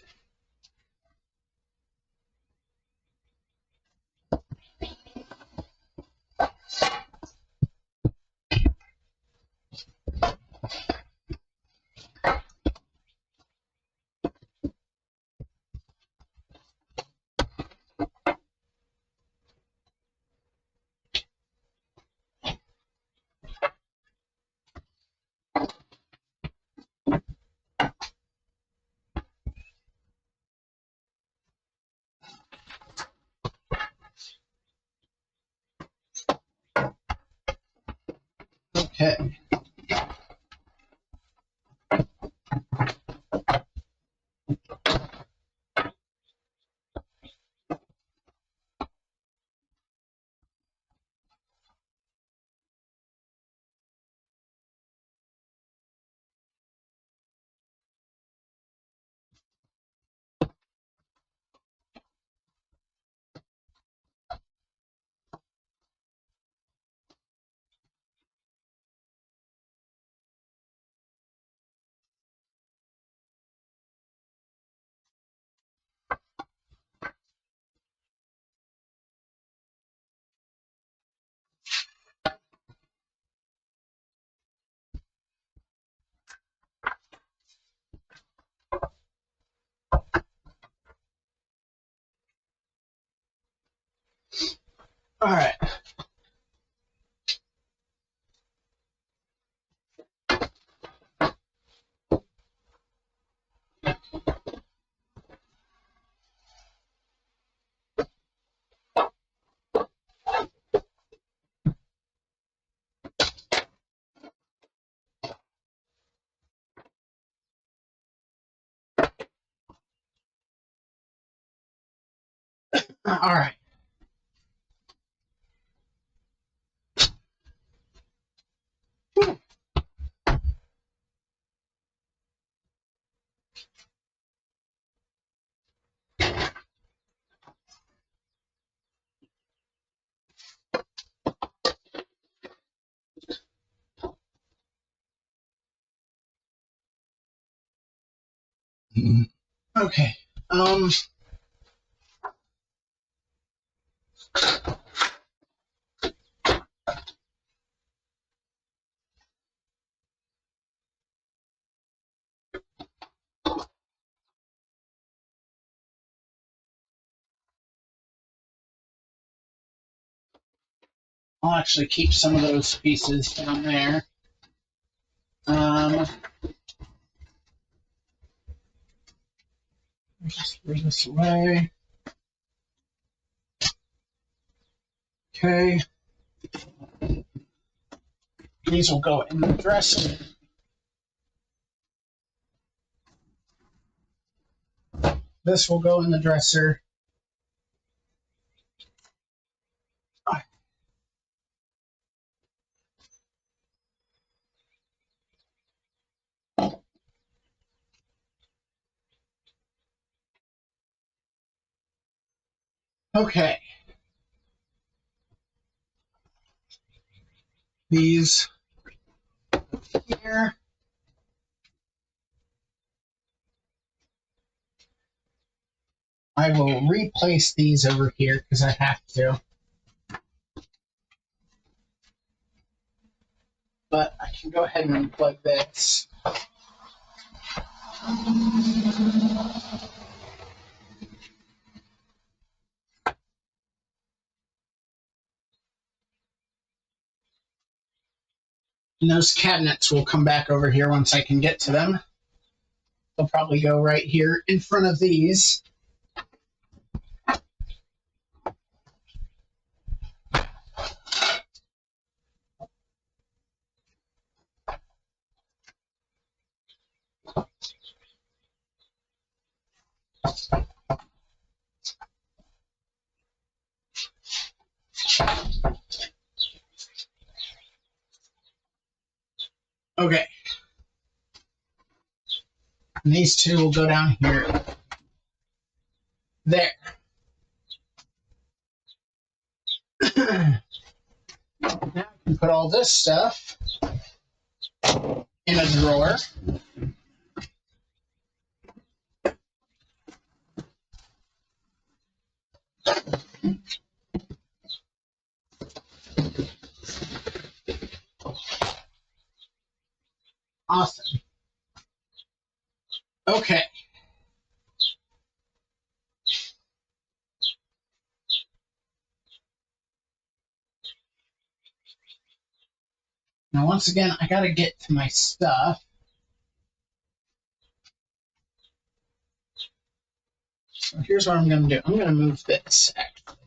Okay. All right. All right. Okay. I'll actually keep some of those pieces down there. Just throw this away. Okay. These will go in the dresser. This will go in the dresser. Okay. These here. I will replace these over here because I have to. But I can go ahead and unplug this. And those cabinets will come back over here once I can get to them. They'll probably go right here in front of these. Okay. And these two will go down here. There. Now I can put all this stuff in a drawer. Awesome. Okay. Now, once again, I gotta get to my stuff. So here's what I'm gonna do. I'm gonna move this, actually.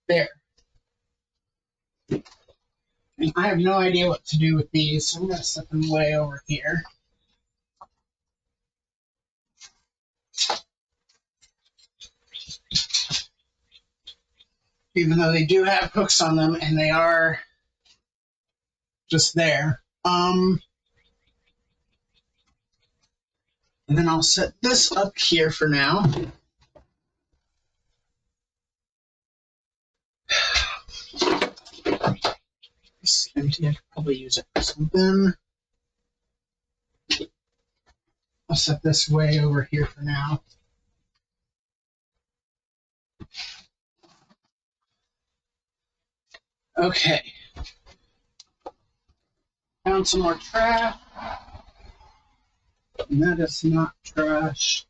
There. And I have no idea what to do with these, so I'm gonna set them way over here. Even though they do have hooks on them and they are just there. And then I'll set this up here for now. It's empty. I could probably use it for something. I'll set this way over here for now. Okay. Found some more trash. And that is not trash.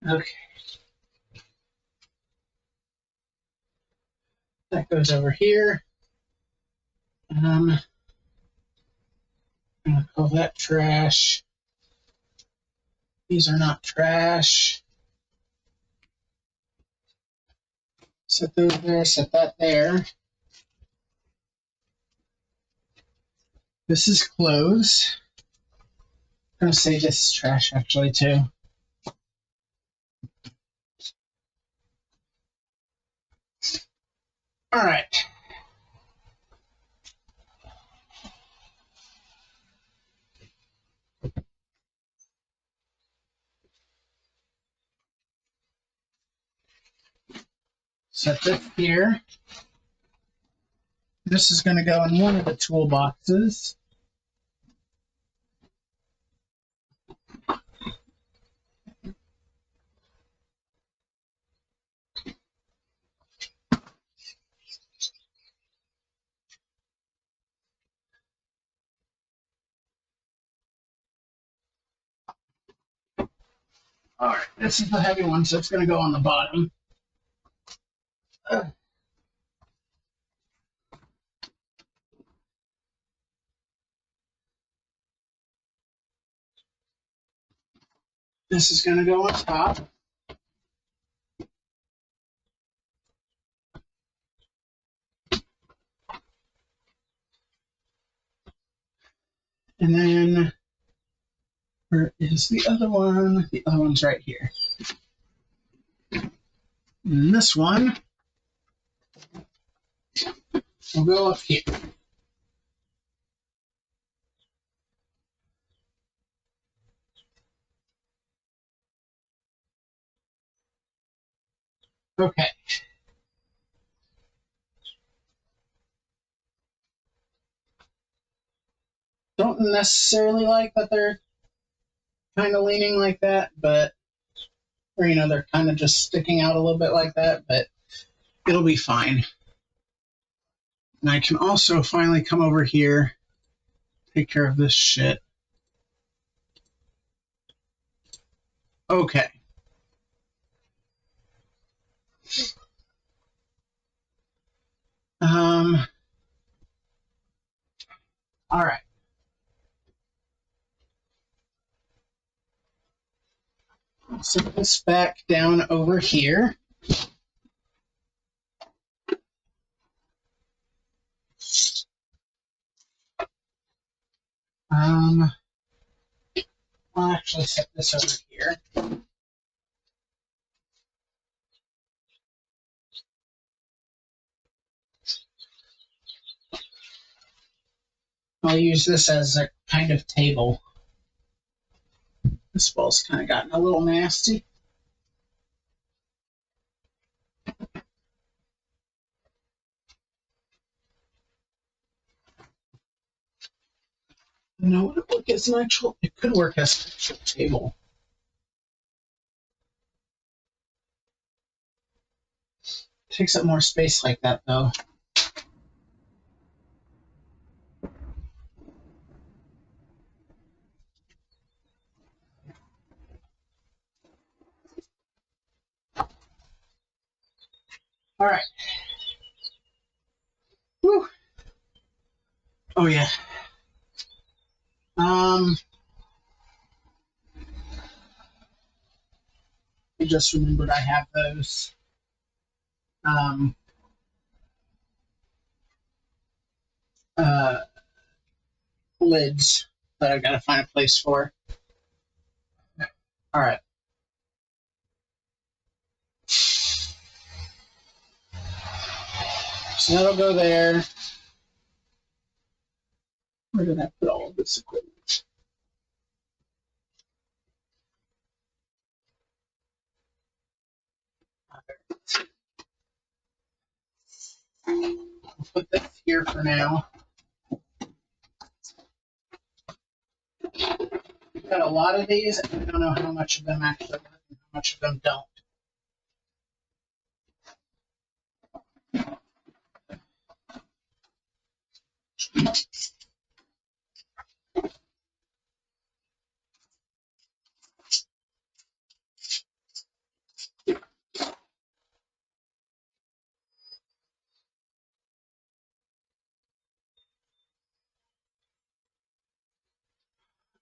Okay. That goes over here. I'm gonna call that trash. These are not trash. Set those there, set that there. This is clothes. I'm gonna say this is trash actually too. All right. Set this here. This is going to go in one of the toolboxes. All right, this is the heavy one, so it's going to go on the bottom. This is going to go on top. And then, where is the other one? The other one's right here. And this one will go up here. Okay. Don't necessarily like that they're kind of leaning like that, but, or, they're kind of just sticking out a little bit like that, but it'll be fine. And I can also finally come over here, take care of this shit. Okay. All right. Set this back down over here. I'll actually set this over here. I'll use this as a kind of table. This wall's kind of gotten a little nasty. No, it would work as an actual. It could work as an actual table. Takes up more space like that, though. All right. Whew. Oh yeah. I just remembered I have those. Uh, Lids that I've got to find a place for. All right. So that'll go there. Where did I put all of this equipment? I'll put this here for now. We've got a lot of these, and I don't know how much of them actually work and how much of them don't.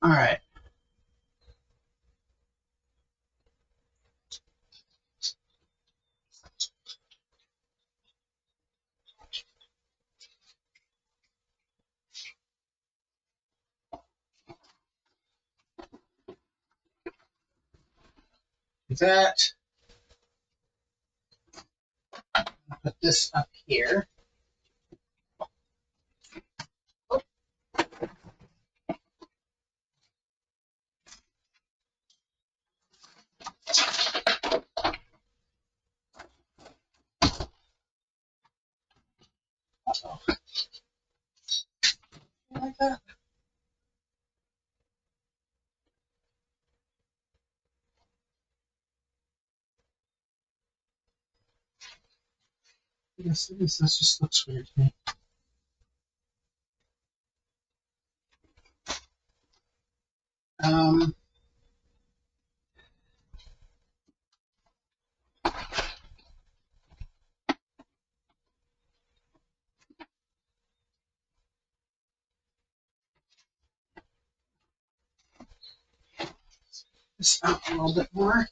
All right. That. I'll put this up here. Uh-oh. Like that. Yes, it is. That just looks weird to me. Um, this out a little bit more.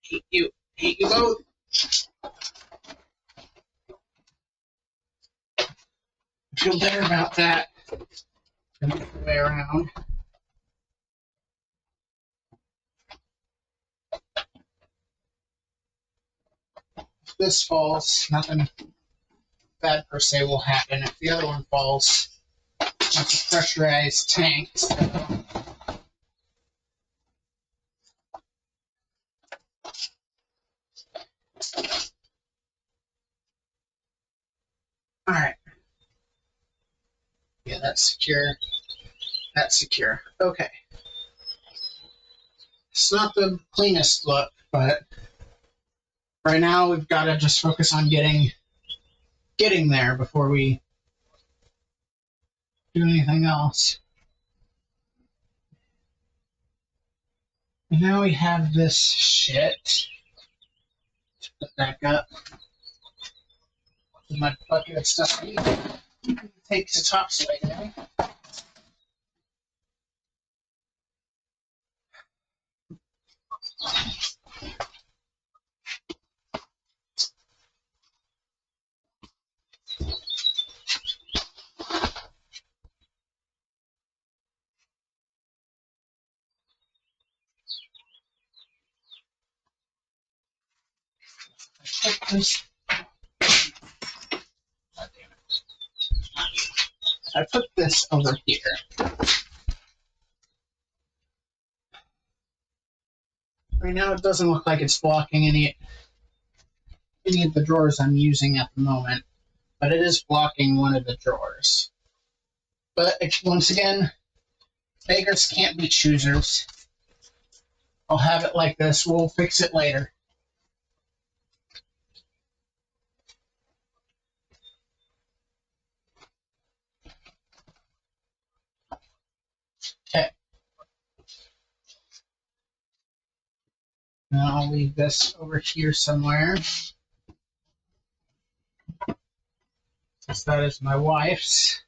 Hate you both. I feel better about that than the other way around. If this falls, nothing bad per se will happen. If the other one falls, it's a pressurized tank, so. Alright. Yeah, that's secure. That's secure. Okay. It's not the cleanest look, but right now we've got to just focus on getting there before we do anything else. And now we have this shit. Let's put back up. My bucket of stuff I need to take to topsoil today. I put this over here. Right now it doesn't look like it's blocking any of the drawers I'm using at the moment, but it is blocking one of the drawers. But once again, beggars can't be choosers. I'll have it like this. We'll fix it later. Okay. Now I'll leave this over here somewhere. That is my wife's.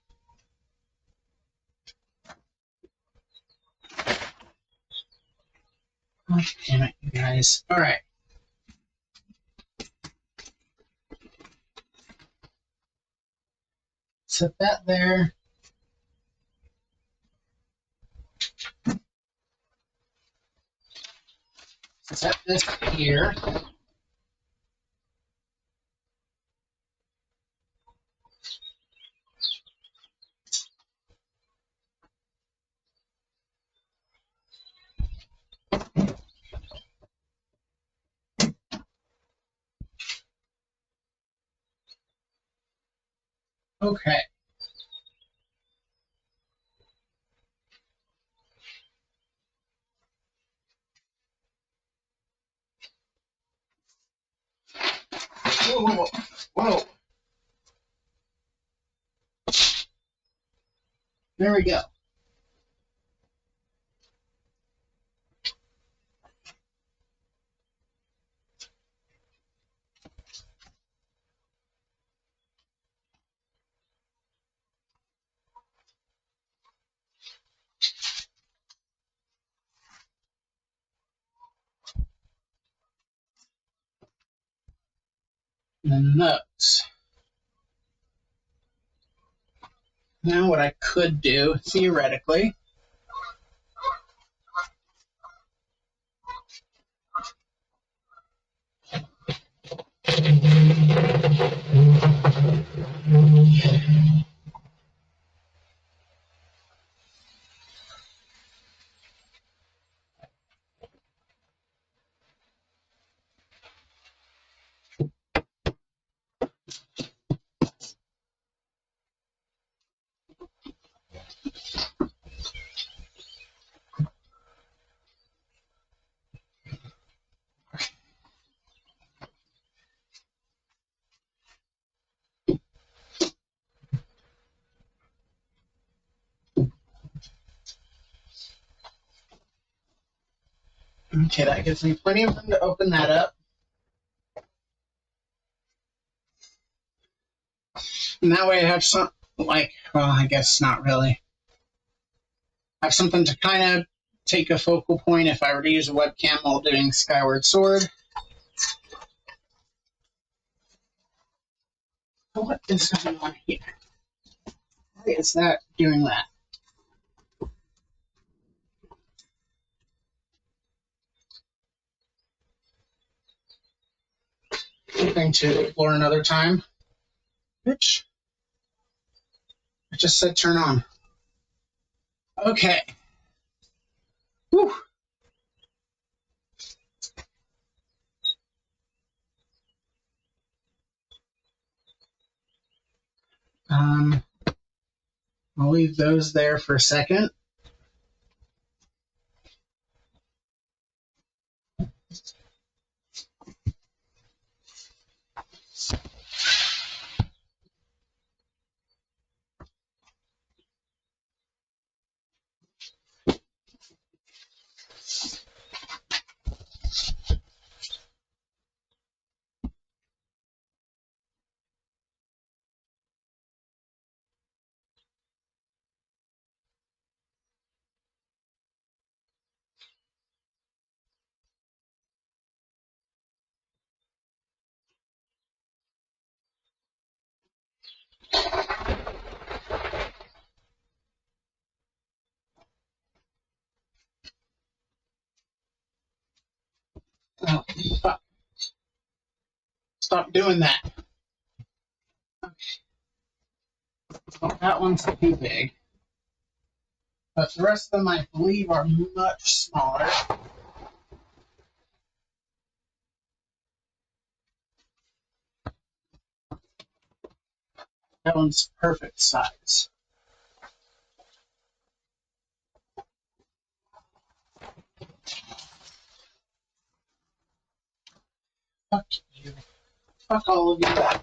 Oh, damn it, you guys. Alright. Set that there. Set this here. Okay. Whoa, whoa, whoa. There we go. And then those. Now what I could do, theoretically, Okay, that gives me plenty of room to open that up. And that way I have some, like, well, I guess not really. I have something to kind of take a focal point if I were to use a webcam while doing Skyward Sword. What is going on here? Why is that doing that? Something to explore another time. Which I just said turn on. Okay. Whew. I'll leave those there for a second. Oh, fuck. Stop doing that. Okay. Well, that one's too big. But the rest of them, I believe, are much smaller. That one's perfect size. Fuck you. Fuck all of you.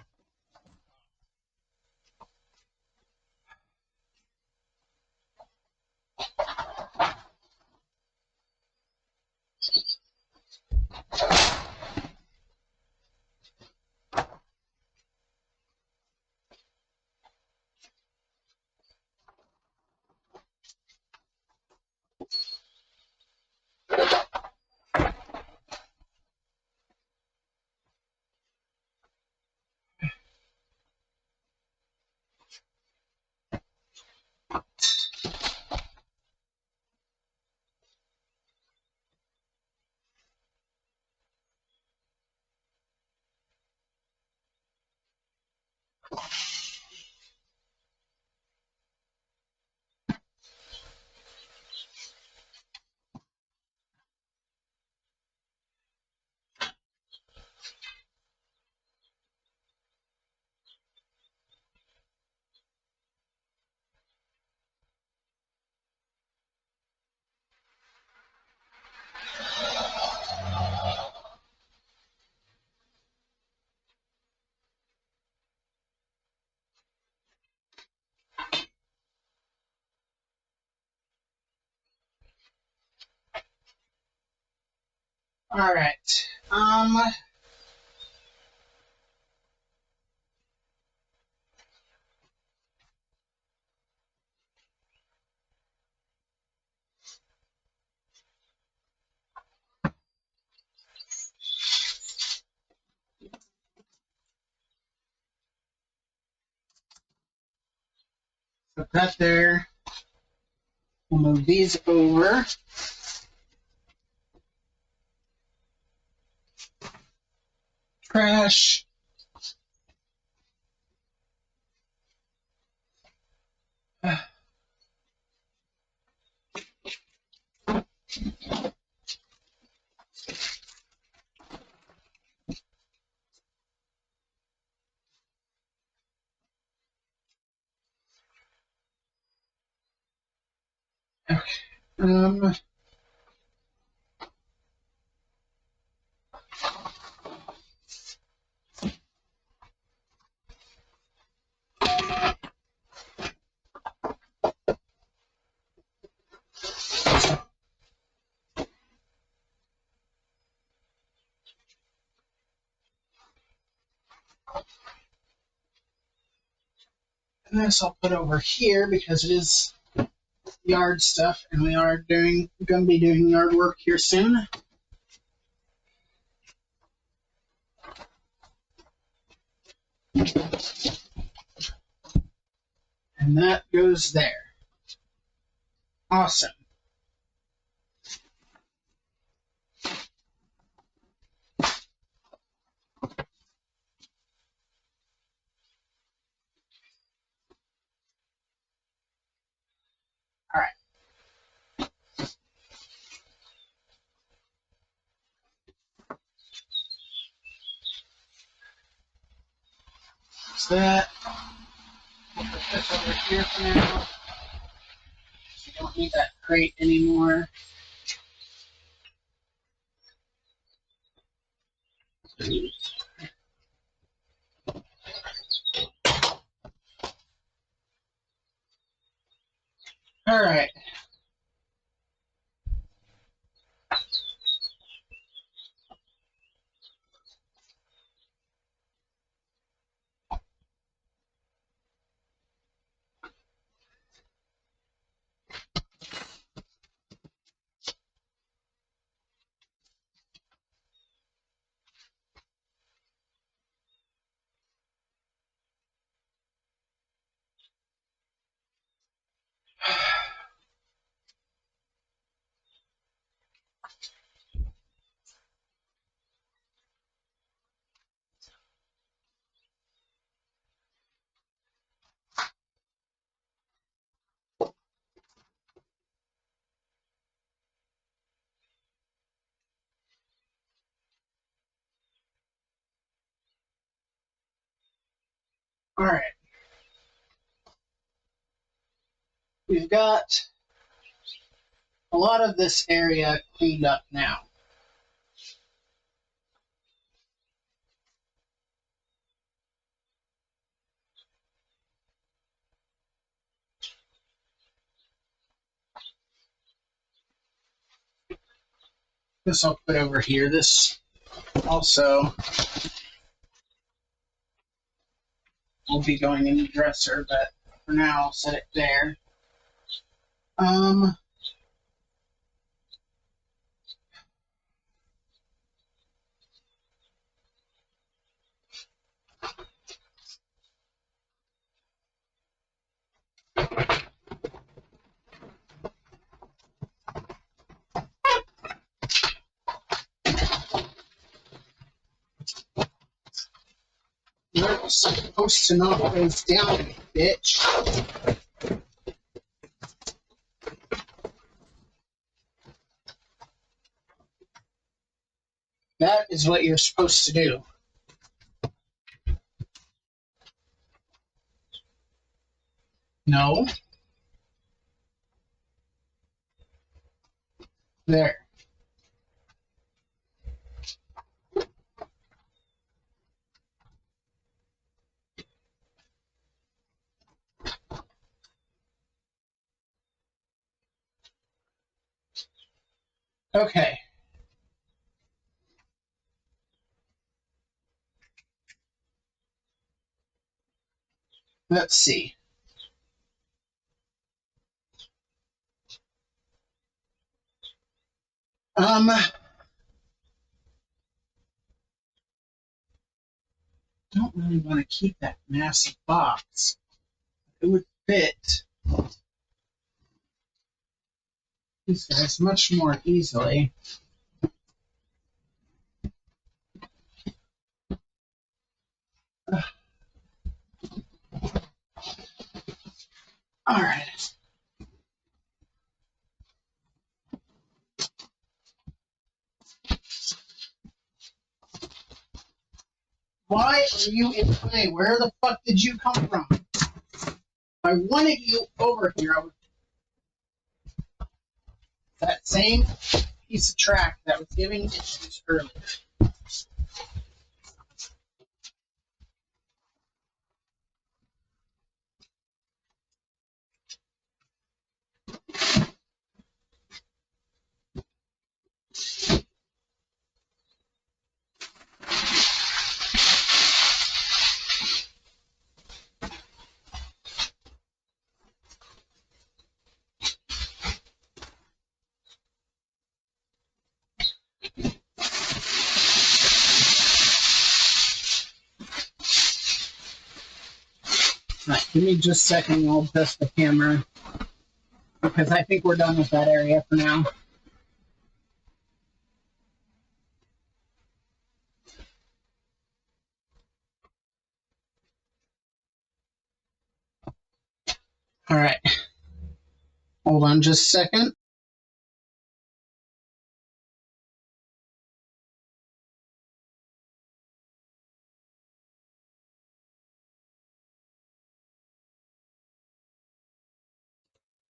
Alright. Put that there. We'll move these over. Trash. Um, this I'll put over here because it is yard stuff, and we are going to be doing yard work here soon. And that goes there. Awesome. All right. So that. We'll put this over here for now. We don't need that crate anymore. All right. All right. We've got a lot of this area cleaned up now. This I'll put over here. This also will be going in the dresser, but for now I'll set it there. You're supposed to knock those down, bitch. That is what you're supposed to do. No. There. Okay. Let's see. Don't really want to keep that massive box. It would fit these guys much more easily. All right. Why are you in the way? Where the fuck did you come from? If I wanted you over here, I would. That same piece of track that was giving issues earlier. Give me just a second, I'll test the camera. Because I think we're done with that area for now. All right. Hold on just a second.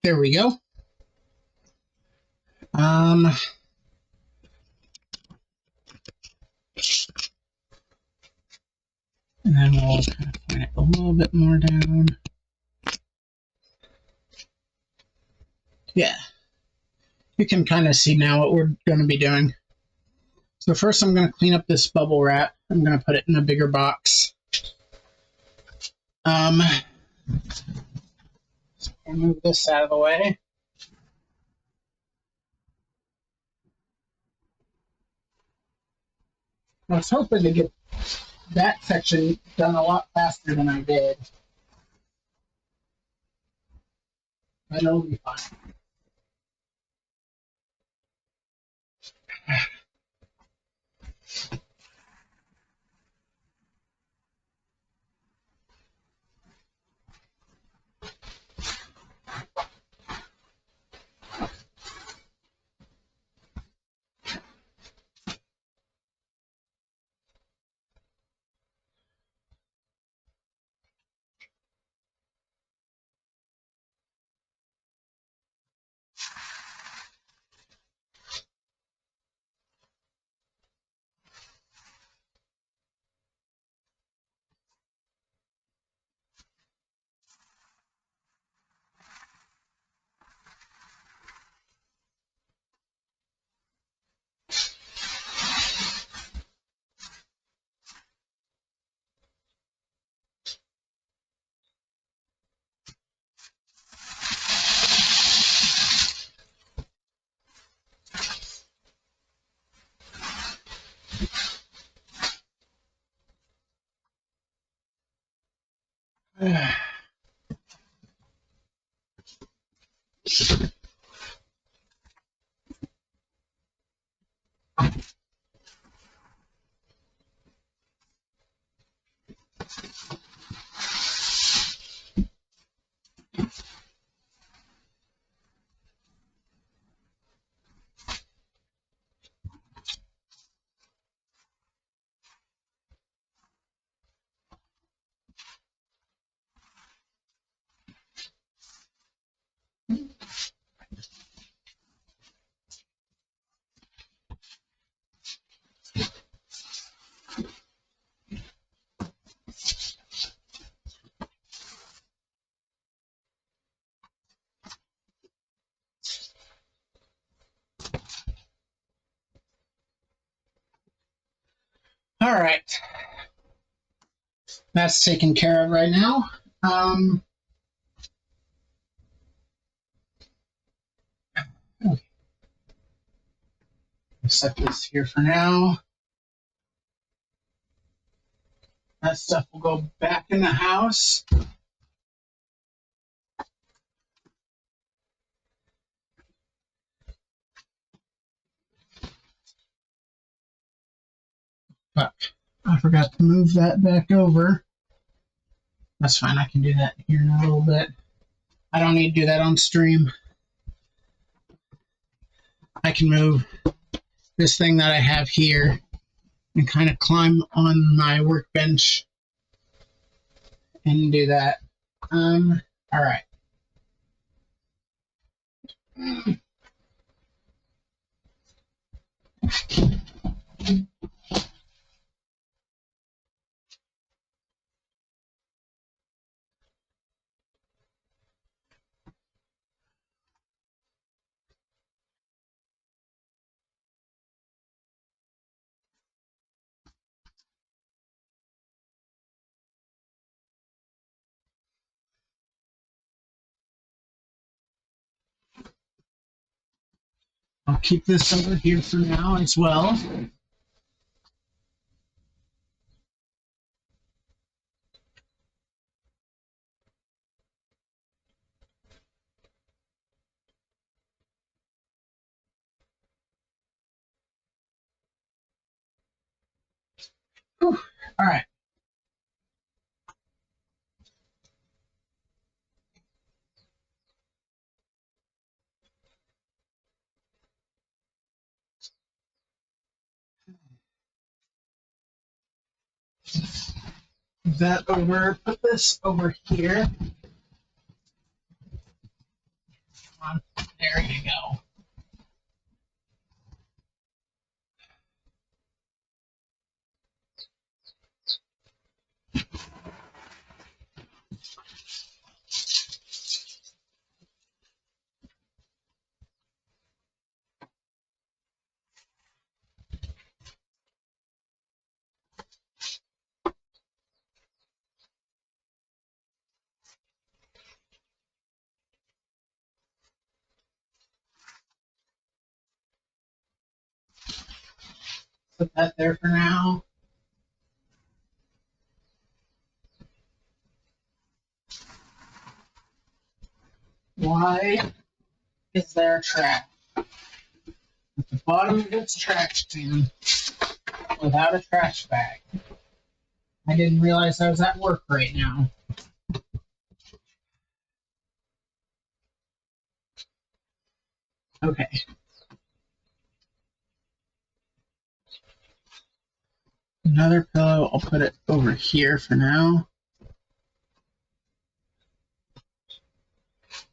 There we go. And then we'll kind of point it a little bit more down. Yeah. You can kind of see now what we're going to be doing. So first I'm going to clean up this bubble wrap. I'm going to put it in a bigger box. I'll move this out of the way. I was hoping to get that section done a lot faster than I did. But it'll be fine. All right. That's taken care of right now. Set this here for now. That stuff will go back in the house. Fuck. I forgot to move that back over. That's fine. I can do that here in a little bit. I don't need to do that on stream. I can move this thing that I have here and kind of climb on my workbench and do that. All right. I'll keep this over here for now as well. Whew. All right. That over. Put this over here. Come on. There you go. Put that there for now. Why is there trash at the bottom of this trash can without a trash bag? I didn't realize I was at work right now. Okay. Another pillow. I'll put it over here for now.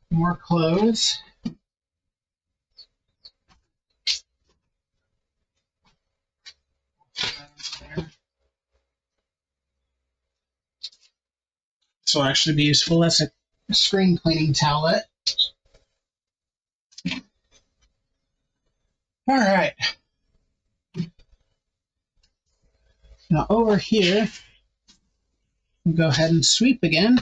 More clothes. This will actually be useful as a screen cleaning towelette. All right. Now over here, we'll go ahead and sweep again.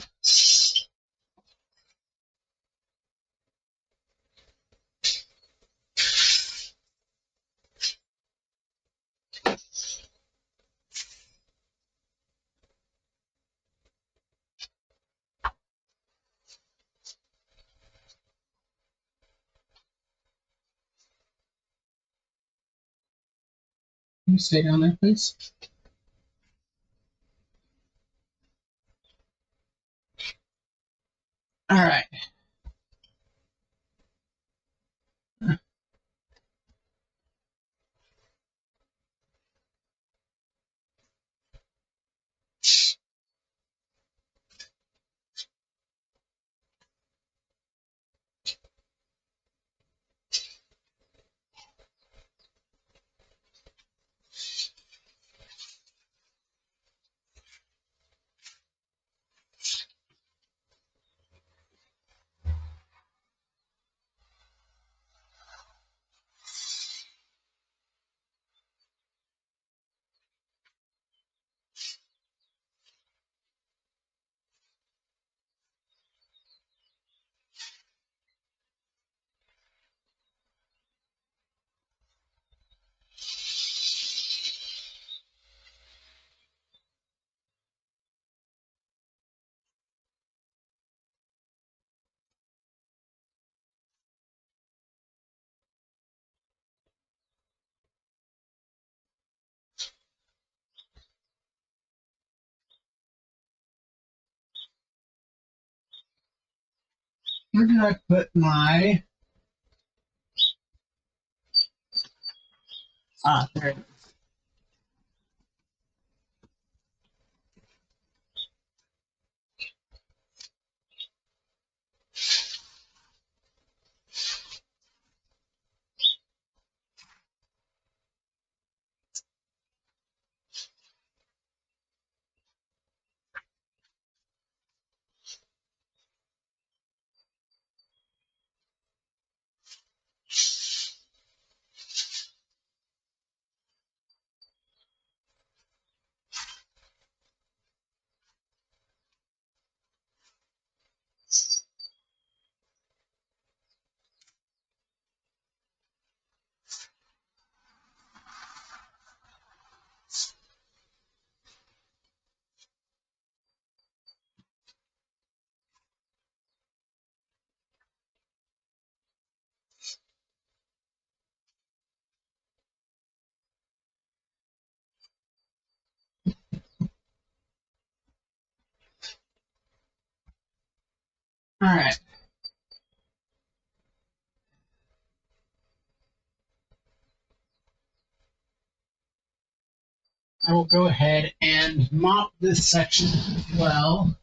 Can you stay down there, please? All right. Where did I put my... There it is. All right. I will go ahead and mop this section as well.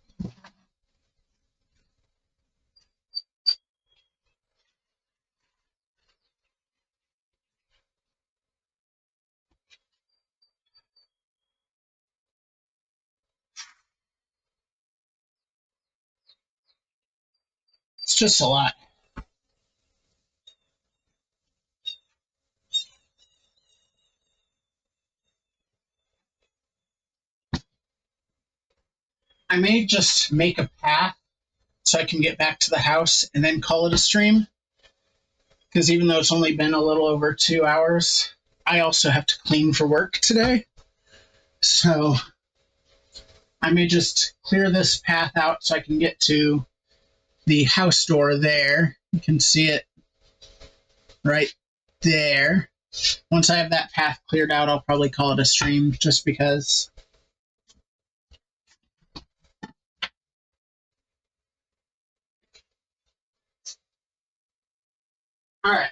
It's just a lot. I may just make a path so I can get back to the house and then call it a stream. Because even though it's only been a little over 2 hours, I also have to clean for work today. So I may just clear this path out so I can get to the house door there. You can see it right there. Once I have that path cleared out, I'll probably call it a stream just because. All right.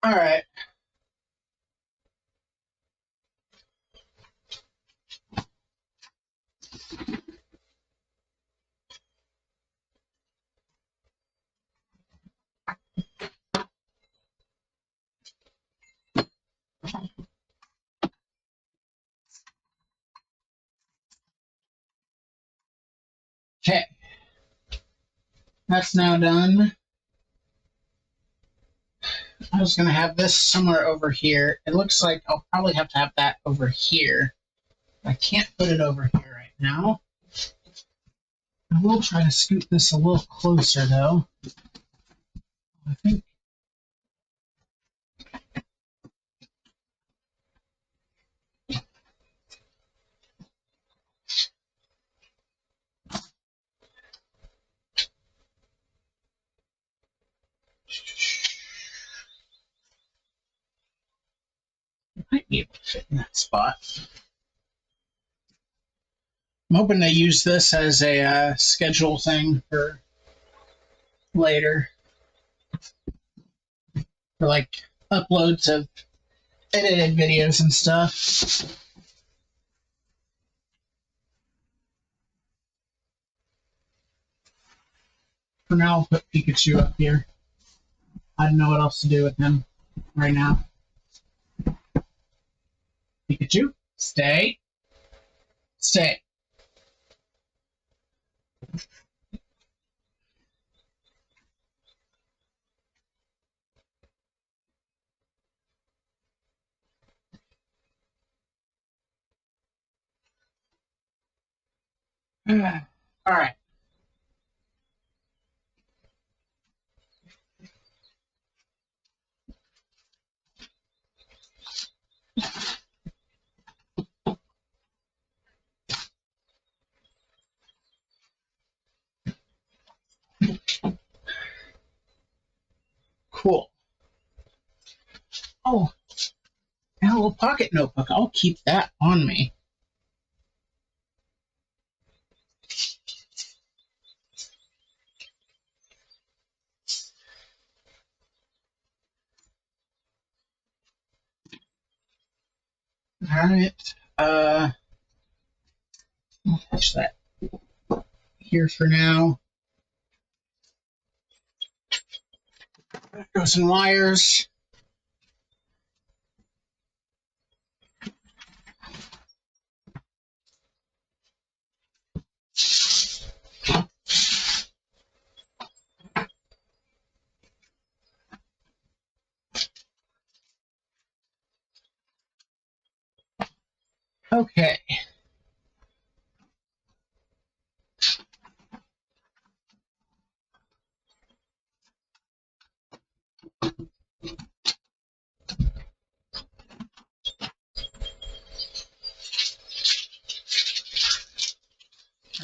All right. Okay. That's now done. I was going to have this somewhere over here. It looks like I'll probably have to have that over here. I can't put it over here right now. I will try to scoot this a little closer, though. I think. I might be able to fit in that spot. I'm hoping to use this as a schedule thing for later. For like uploads of edited videos and stuff. For now, I'll put Pikachu up here. I don't know what else to do with him right now. Pikachu, stay. Stay. All right. Cool. Oh, and a little pocket notebook. I'll keep that on me. All right. I'll touch that here for now. There goes some wires. Okay.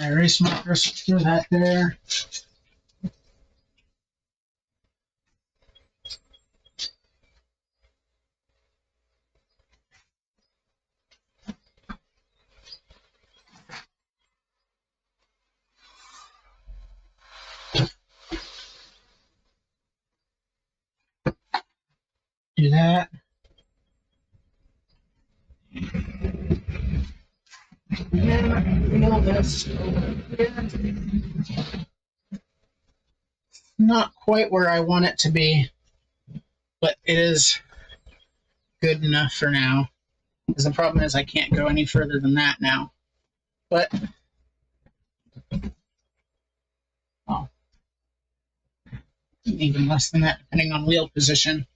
All Trace markers, throw that there. Do that. Not quite where I want it to be, but it is good enough for now. Because the problem is I can't go any further than that now. But, oh, even less than that depending on wheel position.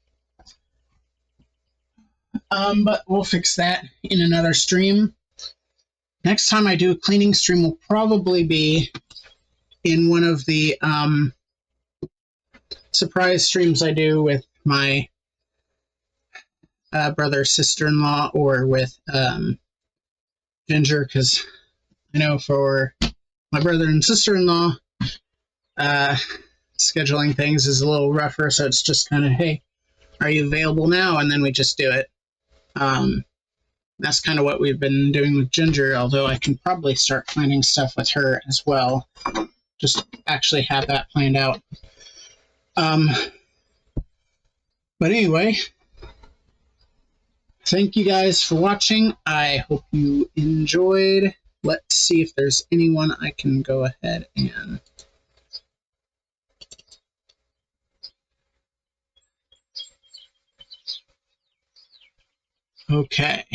But we'll fix that in another stream. Next time I do a cleaning stream will probably be in one of the surprise streams I do with my brother, sister-in-law, or with Ginger, because I know for my brother and sister-in-law, scheduling things is a little rougher, so it's just kind of, hey, are you available now? And then we just do it. That's kind of what we've been doing with Ginger, although I can probably start planning stuff with her as well. Just actually have that planned out. But anyway, thank you guys for watching. I hope you enjoyed. Let's see if there's anyone I can go ahead and... Okay.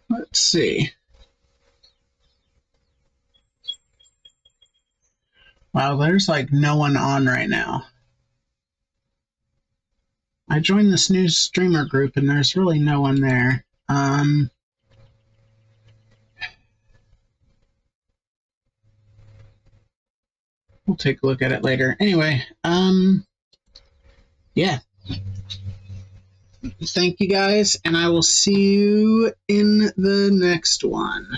Let's see. Wow, there's like no one on right now. I joined this new streamer group and there's really no one there. We'll take a look at it later. Anyway, yeah. Thank you guys, and I will see you in the next one.